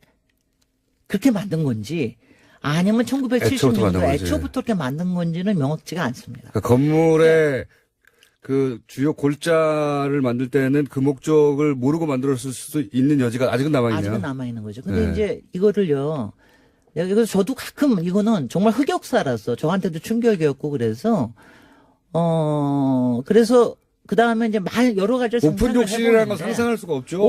그렇게 만든 건지 아니면 애초부터 1970년도 만든 건지. 애초부터 그렇게 만든 건지는 명확치가 않습니다. 그러니까 건물의 그 주요 골자를 만들 때는 그 목적을 모르고 만들었을 수도 있는 여지가 아직은 남아있네요. 아직은 남아있는 거죠. 근데 네. 이제 이거를요, 이거 저도 가끔 이거는 정말 흑역사라서 저한테도 충격이었고 그래서, 그래서 그 다음에 이제 여러 가지를 오픈 상상을 욕실이라는 건 해보는데 상상할 수가 없죠.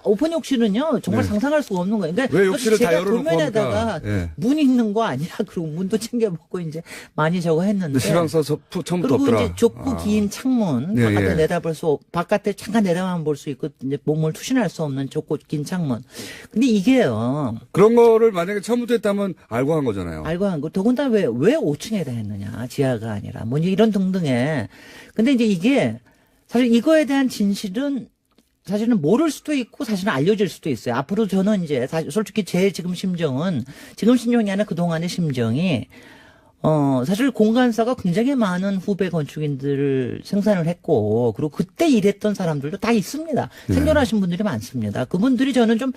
오픈 욕실은요, 정말 네. 상상할 수가 없는 거예요. 그러니까 왜 욕실을 다 제가 열어놓고 도면에다가 합니까? 예. 문 있는 거 아니야? 그리고 문도 챙겨보고 이제 많이 저거 했는데. 근데 시방서 처음부터 그리고 없더라. 이제 좁고 긴 창문, 예, 바깥에 예. 내다볼 수, 바깥에 잠깐 내다만 볼 수 있고, 이제 몸을 투신할 수 없는 좁고 긴 창문. 근데 이게요, 그런 거를 만약에 처음부터 했다면 알고 한 거잖아요. 알고 한 거, 더군다나 왜 5층에다 했느냐, 지하가 아니라, 뭐 이런 등등의. 근데 이제 이게, 사실 이거에 대한 진실은 사실은 모를 수도 있고 사실은 알려질 수도 있어요. 앞으로 저는 이제 솔직히 제 지금 심정이 아니라 그동안의 심정이 사실 공간사가 굉장히 많은 후배 건축인들을 생산을 했고 그리고 그때 일했던 사람들도 다 있습니다. 생존하신 분들이 많습니다. 그분들이 저는 좀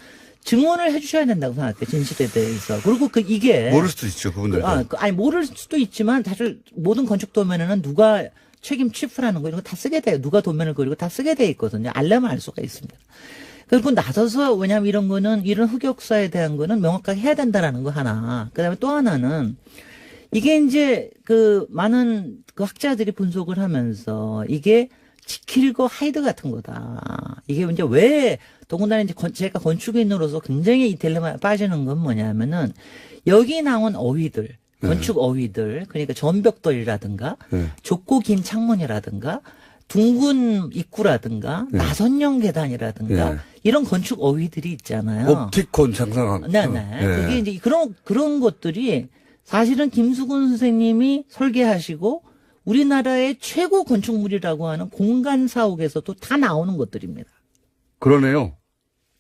증언을 해주셔야 된다고 생각해요. 진실에 대해서. 그리고 이게 모를 수도 있죠, 그분들도. 아니 모를 수도 있지만 사실 모든 건축 도면에는 누가 책임 취프라는 거 이런 거 다 쓰게 돼요. 누가 도면을 그리고 다 쓰게 돼 있거든요. 알려면 알 수가 있습니다. 그리고 나서서 왜냐하면 이런 거는 이런 흑역사에 대한 거는 명확하게 해야 된다라는 거 하나. 그다음에 또 하나는 이게 이제 그 많은 그 학자들이 분석을 하면서 이게 지킬거 하이드 같은 거다. 이게 이제 왜 더군다나 이제 제가 건축인으로서 굉장히 이 딜레마에 빠지는 건 뭐냐면은 여기 나온 어휘들. 건축 어휘들, 그러니까 전벽돌이라든가, 좁고 긴 창문이라든가, 둥근 입구라든가, 나선형 계단이라든가, 이런 건축 어휘들이 있잖아요. 옵티콘 장상. 네네. 그게 이제 그런 것들이 사실은 김수근 선생님이 설계하시고, 우리나라의 최고 건축물이라고 하는 공간사옥에서도 다 나오는 것들입니다. 그러네요.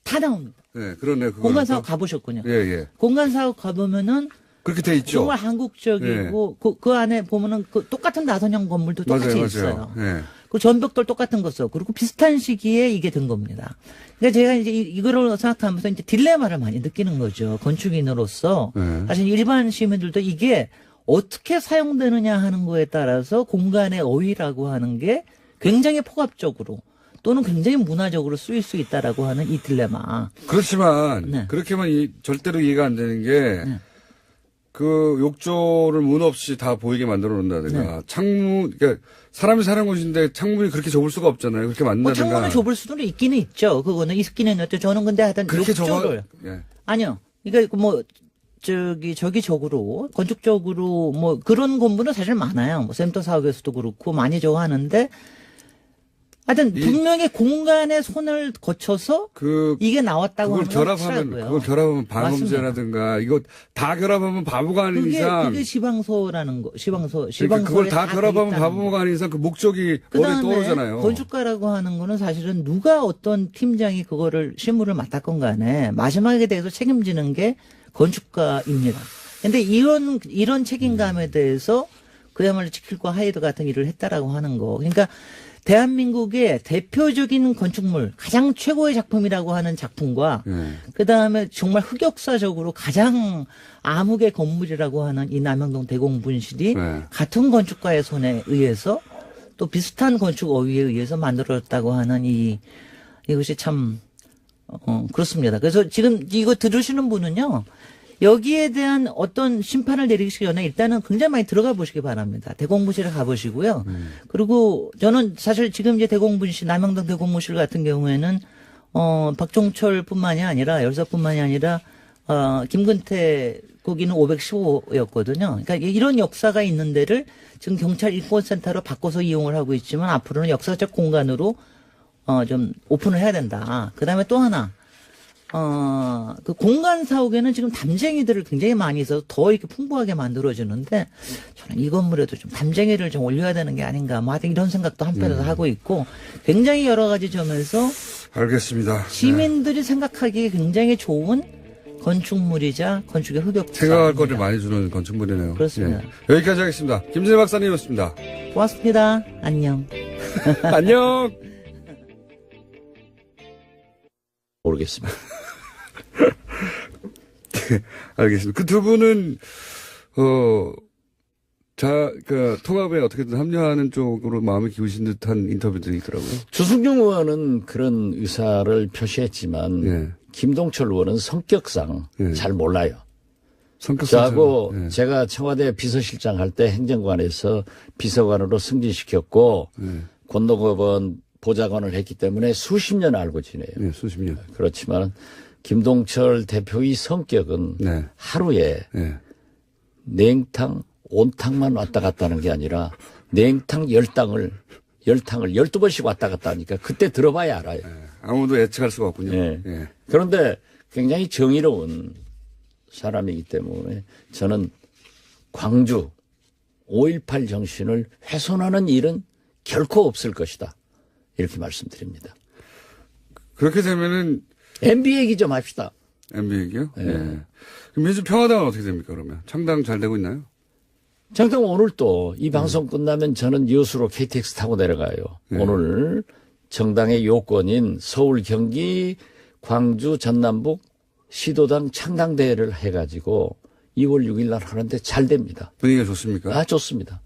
다 나옵니다. 네, 그러네요. 공간사옥 가보셨군요. 예, 예. 공간사옥 가보면은, 그렇게 돼 있죠. 정말 한국적이고 그 안에 보면은 그 똑같은 나선형 건물도 똑같이 맞아요, 있어요. 맞아요. 예. 그 전벽돌 똑같은 거 써. 그리고 비슷한 시기에 이게 된 겁니다. 그러니까 제가 이제 이거를 생각하면서 이제 딜레마를 많이 느끼는 거죠. 건축인으로서 사실 일반 시민들도 이게 어떻게 사용되느냐 하는 거에 따라서 공간의 어휘라고 하는 게 굉장히 포괄적으로 또는 굉장히 문화적으로 쓰일 수 있다라고 하는 이 딜레마. 그렇지만 네. 그렇게만 절대로 이해가 안 되는 게 그 욕조를 문 없이 다 보이게 만들어 놓는다든가 창문, 그러니까 사람이 사는 곳인데 창문이 그렇게 좁을 수가 없잖아요. 그렇게 뭐 만든다든가. 창문을 좁을 수는 있기는 있죠. 그거는 있기는 있는데 저는 근데 하여튼 그렇게 욕조를 예. 아니요. 그러니까 뭐 저기적으로 건축적으로 뭐 그런 건물은 사실 많아요. 뭐 센터 사업에서도 그렇고 많이 저거 하는데 하여튼 분명히 공간의 손을 거쳐서 이게 나왔다고 그걸 하는 건 결합하면 확실하고요. 그걸 결합하면 방음제라든가 이거 다 결합하면 바보가 아닌 이상 그게 시방서라는 거. 시방서 그러니까 그걸 다 돼 결합하면 있다는 바보가 아닌 이상 그 목적이 머리에 그다음에 떠오르잖아요. 건축가라고 하는 거는 사실은 누가 어떤 팀장이 그거를 실무를 맡았건 간에 마지막에 대해서 책임지는 게 건축가입니다. 근데 이런 책임감에 대해서 그야말로 지킬과 하이드 같은 일을 했다라고 하는 거. 그러니까 대한민국의 대표적인 건축물, 가장 최고의 작품이라고 하는 작품과 그 다음에 정말 흑역사적으로 가장 암흑의 건물이라고 하는 이 남영동 대공분실이 같은 건축가의 손에 의해서 또 비슷한 건축 어휘에 의해서 만들어졌다고 하는 이것이 참 그렇습니다. 그래서 지금 이거 들으시는 분은요. 여기에 대한 어떤 심판을 내리기 전에 일단은 굉장히 많이 들어가 보시기 바랍니다. 대공분실에 가보시고요. 그리고 저는 사실 지금 이제 대공분실, 남영동 대공분실 같은 경우에는, 박종철뿐만이 아니라, 열사뿐만이 아니라, 김근태 거기는 515였거든요. 그러니까 이런 역사가 있는 데를 지금 경찰 인권센터로 바꿔서 이용을 하고 있지만 앞으로는 역사적 공간으로, 좀 오픈을 해야 된다. 그 다음에 또 하나. 그 공간 사옥에는 지금 담쟁이들을 굉장히 많이 있어서 더 이렇게 풍부하게 만들어주는데 저는 이 건물에도 좀 담쟁이를 좀 올려야 되는 게 아닌가 뭐 하여튼 이런 생각도 한편에서 하고 있고 굉장히 여러 가지 점에서 알겠습니다. 시민들이 생각하기에 굉장히 좋은 건축물이자 건축의 흑역사. 생각할 거를 많이 주는 건축물이네요. 그렇습니다. 예. 여기까지 하겠습니다. 김진애 박사님이었습니다. 고맙습니다. 안녕. 안녕. 모르겠습니다. 알겠습니다. 그 두 분은 통합에 어떻게든 합류하는 쪽으로 마음을 기우신 듯한 인터뷰들이 있더라고요. 주승용 의원은 그런 의사를 표시했지만 예. 김동철 의원은 성격상 예. 잘 몰라요. 성격상 저하고 예. 제가 청와대 비서실장 할 때 행정관에서 비서관으로 승진시켰고 예. 권노법원 보좌관을 했기 때문에 수십 년 알고 지내요. 예, 수십 년. 그렇지만 김동철 대표의 성격은 네. 하루에 예. 냉탕, 온탕만 왔다 갔다 하는 게 아니라 냉탕, 열탕을 12번씩 왔다 갔다 하니까 그때 들어봐야 알아요. 아무도 예측할 수가 없군요. 예. 예. 그런데 굉장히 정의로운 사람이기 때문에 저는 광주 5.18 정신을 훼손하는 일은 결코 없을 것이다. 이렇게 말씀드립니다. 그렇게 되면은 MB 얘기 좀 합시다. MB 얘기요? 예. 예. 그럼 민주평화당은 어떻게 됩니까, 그러면? 창당 잘 되고 있나요? 잠깐 오늘 또 이 방송 끝나면 저는 여수로 KTX 타고 내려가요. 오늘 정당의 요건인 서울, 경기, 광주, 전남북 시도당 창당대회를 해가지고 2월 6일 날 하는데 잘 됩니다. 분위기가 좋습니까? 아, 좋습니다.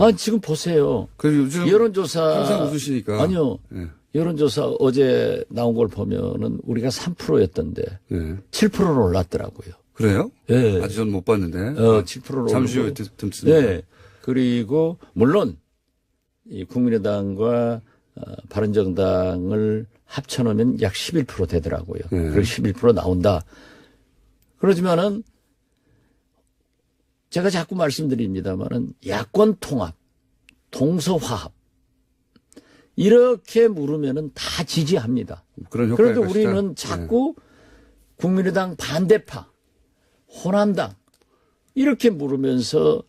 아, 지금 보세요. 그래서 요즘 여론조사. 항상 웃으시니까. 아니요. 예. 여론조사 어제 나온 걸 보면은 우리가 3%였던데 예. 7%로 올랐더라고요. 그래요? 예. 아직 전 못 봤는데. 7%로 잠시 후에 오르고. 듣습니다. 네. 그리고 물론 이 국민의당과 바른정당을 합쳐놓으면 약 11% 되더라고요. 네. 그리고 11% 나온다. 그러지만은 제가 자꾸 말씀드립니다만은 야권 통합, 동서화합 이렇게 물으면은 다 지지합니다. 그런 효과가 그런데 것이다. 우리는 자꾸 국민의당 반대파, 호남당 이렇게 물으면서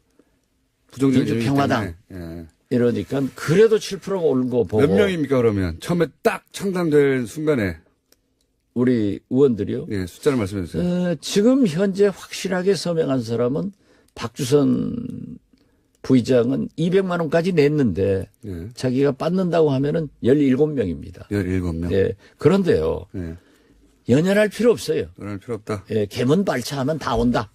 부정적인 민주평화당. 예. 이러니까 그래도 7%가 오른 거 보고 몇 명입니까, 그러면? 처음에 딱 창당될 순간에. 우리 의원들이요. 예, 숫자를 말씀해 주세요. 지금 현재 확실하게 서명한 사람은 박주선 부의장은 200만 원까지 냈는데 예. 자기가 받는다고 하면은 17명입니다. 17명. 예. 그런데요. 예. 연연할 필요 없어요. 그럴 필요 없다. 예, 개문 발차하면 다 온다.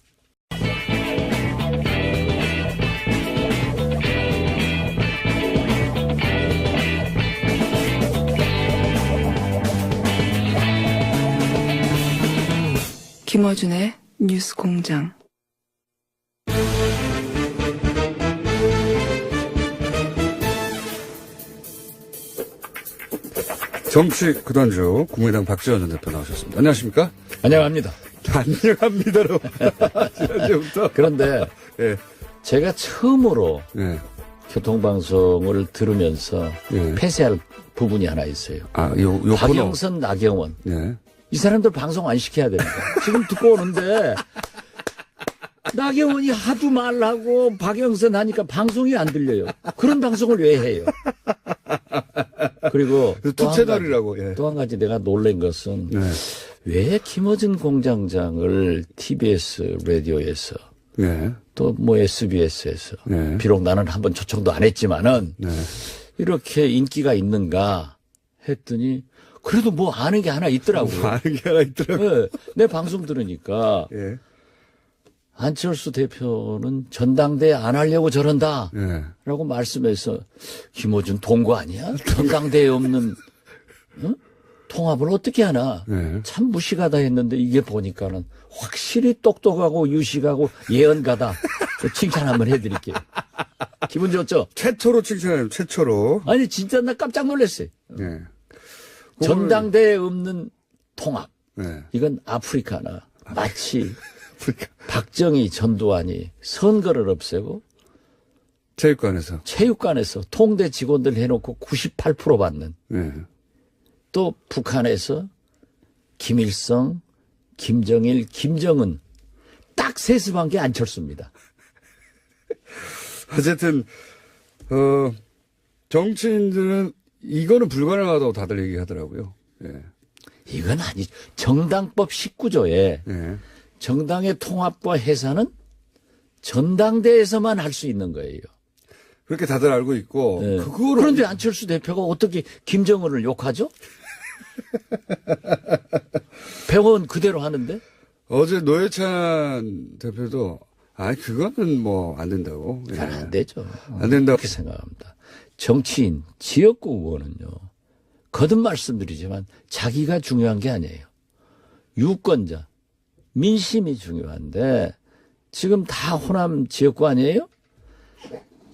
김어준의 뉴스 공장. 정치 구단주 국민의당 박지원 전 대표 나오셨습니다. 안녕하십니까? 안녕합니다. 안녕합니다로. 지난주부터. 그런데 예. 제가 처음으로 예. 교통방송을 들으면서 예. 폐쇄할 부분이 하나 있어요. 아, 요 코너. 박영선, 나경원. 예. 이 사람들 방송 안 시켜야 됩니다. 지금 듣고 오는데 나경원이 하도 말하고 박영선 하니까 방송이 안 들려요. 그런 방송을 왜 해요? 그리고 두 채널이라고. 예. 또 한 가지 내가 놀란 것은 네. 왜 김어준 공장장을 TBS 라디오에서 예. 또 뭐 SBS에서 네. 비록 나는 한번 초청도 안 했지만은 네. 이렇게 인기가 있는가 했더니 그래도 뭐 아는 게 하나 있더라고요. 많은 게 하나 있더라고요. 네, 내 방송 들으니까 예. 안철수 대표는 전당대회 안 하려고 저런다 예. 라고 말씀해서 김어준 동거 아니야? 전당대회 없는 통합을 어떻게 하나? 네. 참 무식하다 했는데 이게 보니까는 확실히 똑똑하고 유식하고 예언가다. 칭찬 한번 해드릴게요. 기분 좋죠? 최초로 칭찬해요. 최초로. 아니 진짜 나 깜짝 놀랐어요. 예. 전당대회 없는 통합. 예. 이건 아프리카나 마치 박정희 전두환이 선거를 없애고 체육관에서. 체육관에서 통대 직원들 해놓고 98% 받는 예. 또 북한에서 김일성, 김정일, 김정은 딱 세습한 게 안철수입니다. 어쨌든 정치인들은 이거는 불가능하다고 다들 얘기하더라고요. 예. 이건 아니죠. 정당법 19조에 예. 정당의 통합과 해산은 전당대에서만 할 수 있는 거예요. 그렇게 다들 알고 있고 네. 그거를 그런데 안철수 대표가 어떻게 김정은을 욕하죠? 병원 그대로 하는데? 어제 노회찬 대표도 그거는 뭐 안 된다고. 예. 잘 안 되죠. 안 된다고. 그렇게 생각합니다. 정치인, 지역구 의원은요. 거듭 말씀드리지만 자기가 중요한 게 아니에요. 유권자, 민심이 중요한데 지금 다 호남 지역구 아니에요?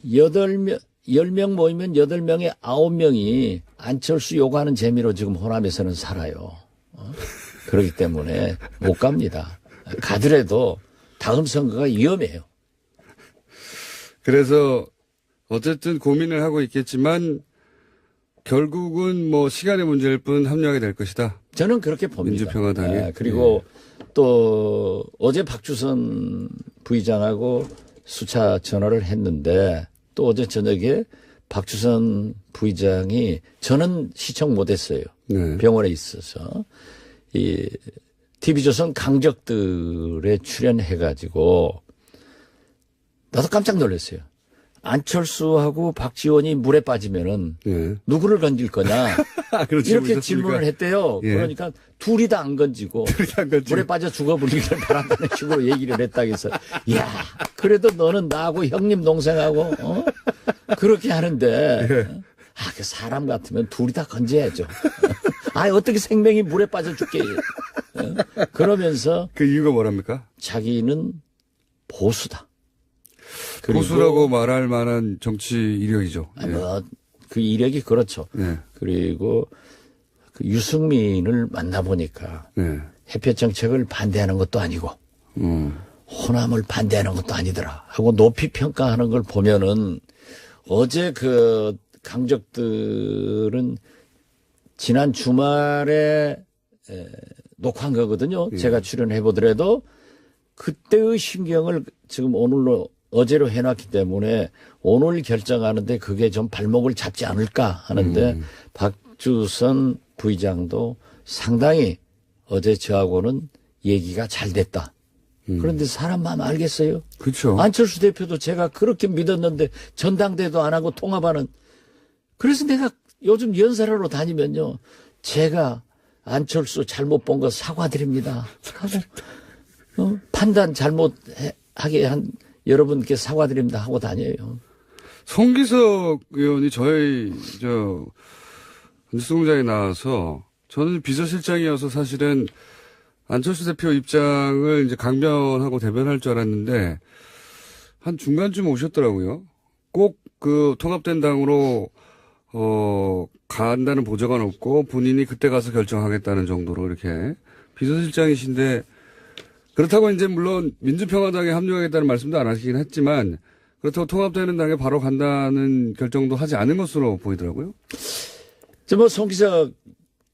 10명 모이면 8명에 9명이 안철수 요구하는 재미로 지금 호남에서는 살아요. 그렇기 때문에 못 갑니다. 가더라도 다음 선거가 위험해요. 그래서 어쨌든 고민을 하고 있겠지만 결국은 뭐 시간의 문제일 뿐 합류하게 될 것이다. 저는 그렇게 봅니다. 민주평화당에. 그리고 또 어제 박주선 부의장하고 수차 전화를 했는데 또 어제 저녁에 박주선 부의장이 저는 시청 못했어요. 네. 병원에 있어서 이 TV조선 강적들에 출연해가지고 나도 깜짝 놀랐어요. 안철수하고 박지원이 물에 빠지면은 예. 누구를 건질 거냐 그런 이렇게 질문이셨습니까? 질문을 했대요. 예. 그러니까 둘이 다 안 건지고 안 건지고. 물에 빠져 죽어버리기를 바란다는 식으로 얘기를 했다고 해서 야 그래도 너는 나하고 형님 동생하고 그렇게 하는데 그 사람 같으면 둘이 다 건져야죠. 어떻게 생명이 물에 빠져 죽게 그러면서 그 이유가 뭐랍니까? 자기는 보수다. 그리고 보수라고 말할 만한 정치 이력이죠. 예. 그 이력이 그렇죠. 예. 그리고 그 유승민을 만나보니까 예. 햇볕 정책을 반대하는 것도 아니고 호남을 반대하는 것도 아니더라 하고 높이 평가하는 걸 보면은 어제 그 강적들은 지난 주말에 녹화한 거거든요. 제가 출연해 보더라도 그때의 신경을 지금 어제로 해놨기 때문에 오늘 결정하는데 그게 좀 발목을 잡지 않을까 하는데 박주선 부의장도 상당히 어제 저하고는 얘기가 잘 됐다. 그런데 사람 마음 알겠어요? 그렇죠. 안철수 대표도 제가 그렇게 믿었는데 전당대도 안 하고 통합하는. 그래서 내가 요즘 연설하러 다니면요. 제가 안철수 잘못 본 거 사과드립니다. 판단 잘못하게 한 여러분께 사과드립니다 하고 다녀요. 송기석 의원이 저희 뉴스공장에 나와서 저는 비서실장이어서 사실은 안철수 대표 입장을 이제 강변하고 대변할 줄 알았는데 한 중간쯤 오셨더라고요. 꼭 그 통합된 당으로 간다는 보장은 없고 본인이 그때 가서 결정하겠다는 정도로 이렇게 비서실장이신데 그렇다고 이제 물론 민주평화당에 합류하겠다는 말씀도 안 하시긴 했지만 그렇다고 통합되는 당에 바로 간다는 결정도 하지 않은 것으로 보이더라고요. 송기석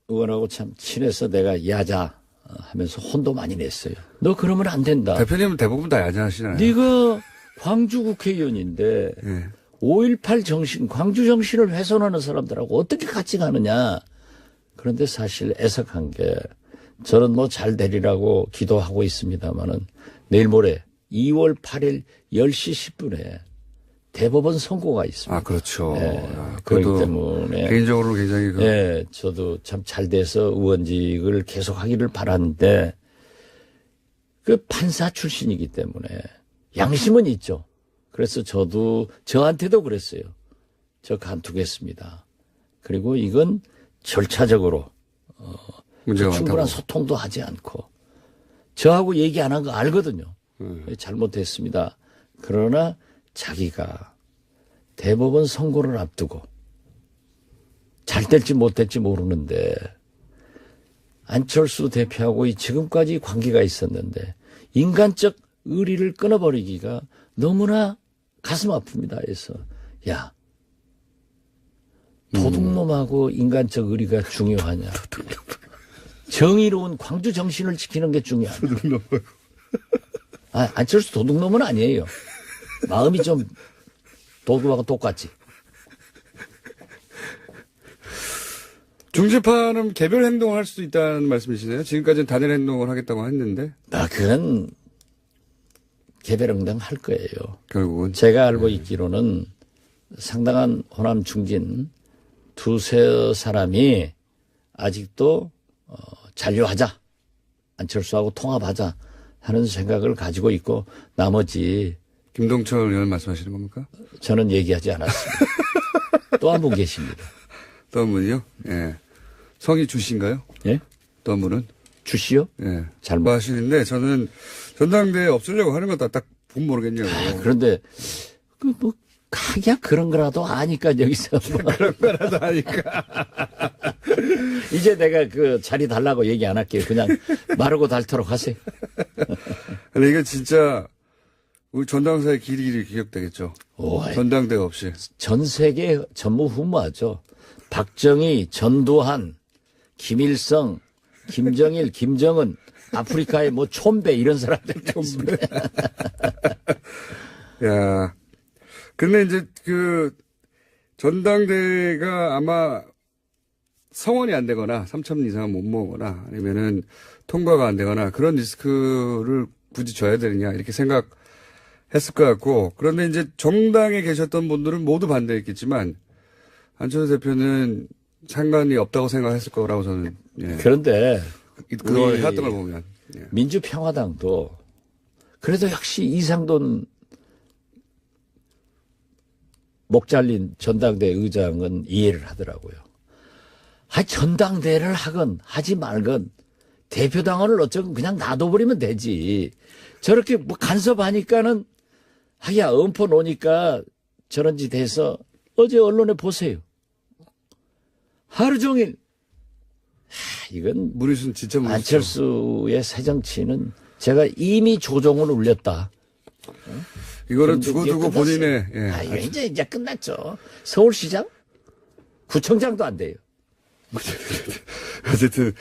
의원하고 참 친해서 내가 야자 하면서 혼도 많이 냈어요. 너 그러면 안 된다. 대표님은 대부분 다 야자하시나요? 네가 광주 국회의원인데 예. 5.18 정신, 광주 정신을 훼손하는 사람들하고 어떻게 같이 가느냐. 그런데 사실 애석한 게 저는 뭐 잘 되리라고 기도하고 있습니다만은 내일 모레 2월 8일 10시 10분에 대법원 선고가 있습니다. 그렇죠. 그렇기 때문에 개인적으로 굉장히 저도 참 잘 돼서 의원직을 계속하기를 바라는데 그 판사 출신이기 때문에 양심은 있죠. 그래서 저도 저한테도 그랬어요. 저 간투겠습니다. 그리고 이건 절차적으로 문제가 충분한 많다고. 소통도 하지 않고 저하고 얘기 안 한 거 알거든요. 잘못했습니다. 그러나 자기가 대법원 선고를 앞두고 잘 될지 못 될지 모르는데 안철수 대표하고 지금까지 관계가 있었는데 인간적 의리를 끊어버리기가 너무나 가슴 아픕니다. 해서 야 도둑놈하고 인간적 의리가 중요하냐. 정의로운 광주 정신을 지키는 게 중요합니다. 안철수 도둑놈은 아니에요. 마음이 좀 도둑하고 똑같지. 중재파는 개별 행동을 할 수도 있다는 말씀이시네요. 지금까지는 단일 행동을 하겠다고 했는데 그건 개별 행동 할 거예요. 결국은 제가 알고 있기로는 상당한 호남 중진 두세 사람이 아직도 잔류하자, 안철수하고 통합하자 하는 생각을 가지고 있고 나머지 김동철 의원 말씀하시는 겁니까? 저는 얘기하지 않았습니다. 또 한 분 계십니다. 또 한 분이요? 예. 성이 주신가요? 예? 또 한 분은? 주시오? 예. 잘 뭐 하시는데 저는 전당대회 없으려고 하는 것도 딱 보면 모르겠냐고. 그런데 뭐 하기야 그런 거라도 아니까 여기서 뭐. 그런 거라도 하니까. 이제 내가 그 자리 달라고 얘기 안 할게요. 그냥 마르고 닳도록 하세요. 근데 이게 진짜 우리 전당사의 길이 기억되겠죠. 오이. 전당대회 없이. 전 세계 전무후무하죠. 박정희, 전두환, 김일성, 김정일, 김정은, 아프리카의 뭐 촌배 이런 사람들 촌배. 야, 근데 이제 그 전당대회가 아마 성원이 안 되거나 3,000 이상은 못 모으거나 아니면은 통과가 안 되거나 그런 리스크를 굳이 져야 되느냐 이렇게 생각했을 것 같고, 그런데 이제 정당에 계셨던 분들은 모두 반대했겠지만 안철수 대표는 상관이 없다고 생각했을 거라고 저는. 예. 그런데 그동안 우리 해왔던 걸 보면. 예. 민주평화당도 그래도 역시 이상돈 목 잘린 전당대 의장은 이해를 하더라고요. 전당대회를 하건 하지 말건 대표당원을 어쩌건 그냥 놔둬버리면 되지. 저렇게 뭐 간섭하니까는 하기야 엄포 놓으니까 저런 짓 해서 어제 언론에 보세요. 하루 종일 이건 무리수는 진짜 무리수. 안철수의 새 정치는 제가 이미 조종을 울렸다. 이거는 이제 두고두고 끝났어요. 본인의. 예. 이거 이제 끝났죠. 서울시장, 구청장도 안 돼요. 어쨌든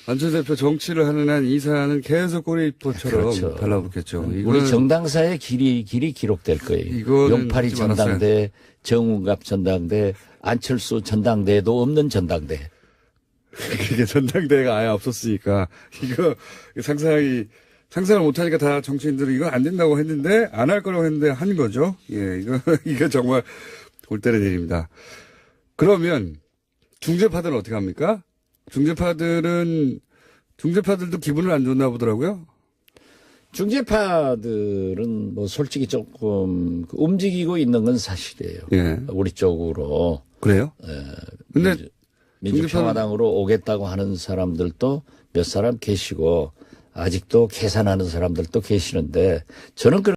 안철수 대표 정치를 하는 한 이 사안은 계속 꼬리포처럼 그렇죠. 달라붙겠죠. 우리 이거는 정당사의 길이 기록될 거예요. 이거는 용팔이 하지 말았어요. 전당대, 정운갑 전당대, 안철수 전당대도 없는 전당대. 그게 전당대회가 아예 없었으니까 이거 상상을 못하니까 다 정치인들은 이거 안 된다고 했는데 안 할 거라고 했는데 한 거죠. 예, 이거 정말 골 때리는 일입니다. 그러면 중재파들은 어떻게 합니까? 중재파들도 기분을 안 좋나 보더라고요. 중재파들은 뭐 솔직히 조금 움직이고 있는 건 사실이에요. 예. 우리 쪽으로. 그래요? 근데 민주평화당으로 오겠다고 하는 사람들도 몇 사람 계시고 아직도 계산하는 사람들도 계시는데 저는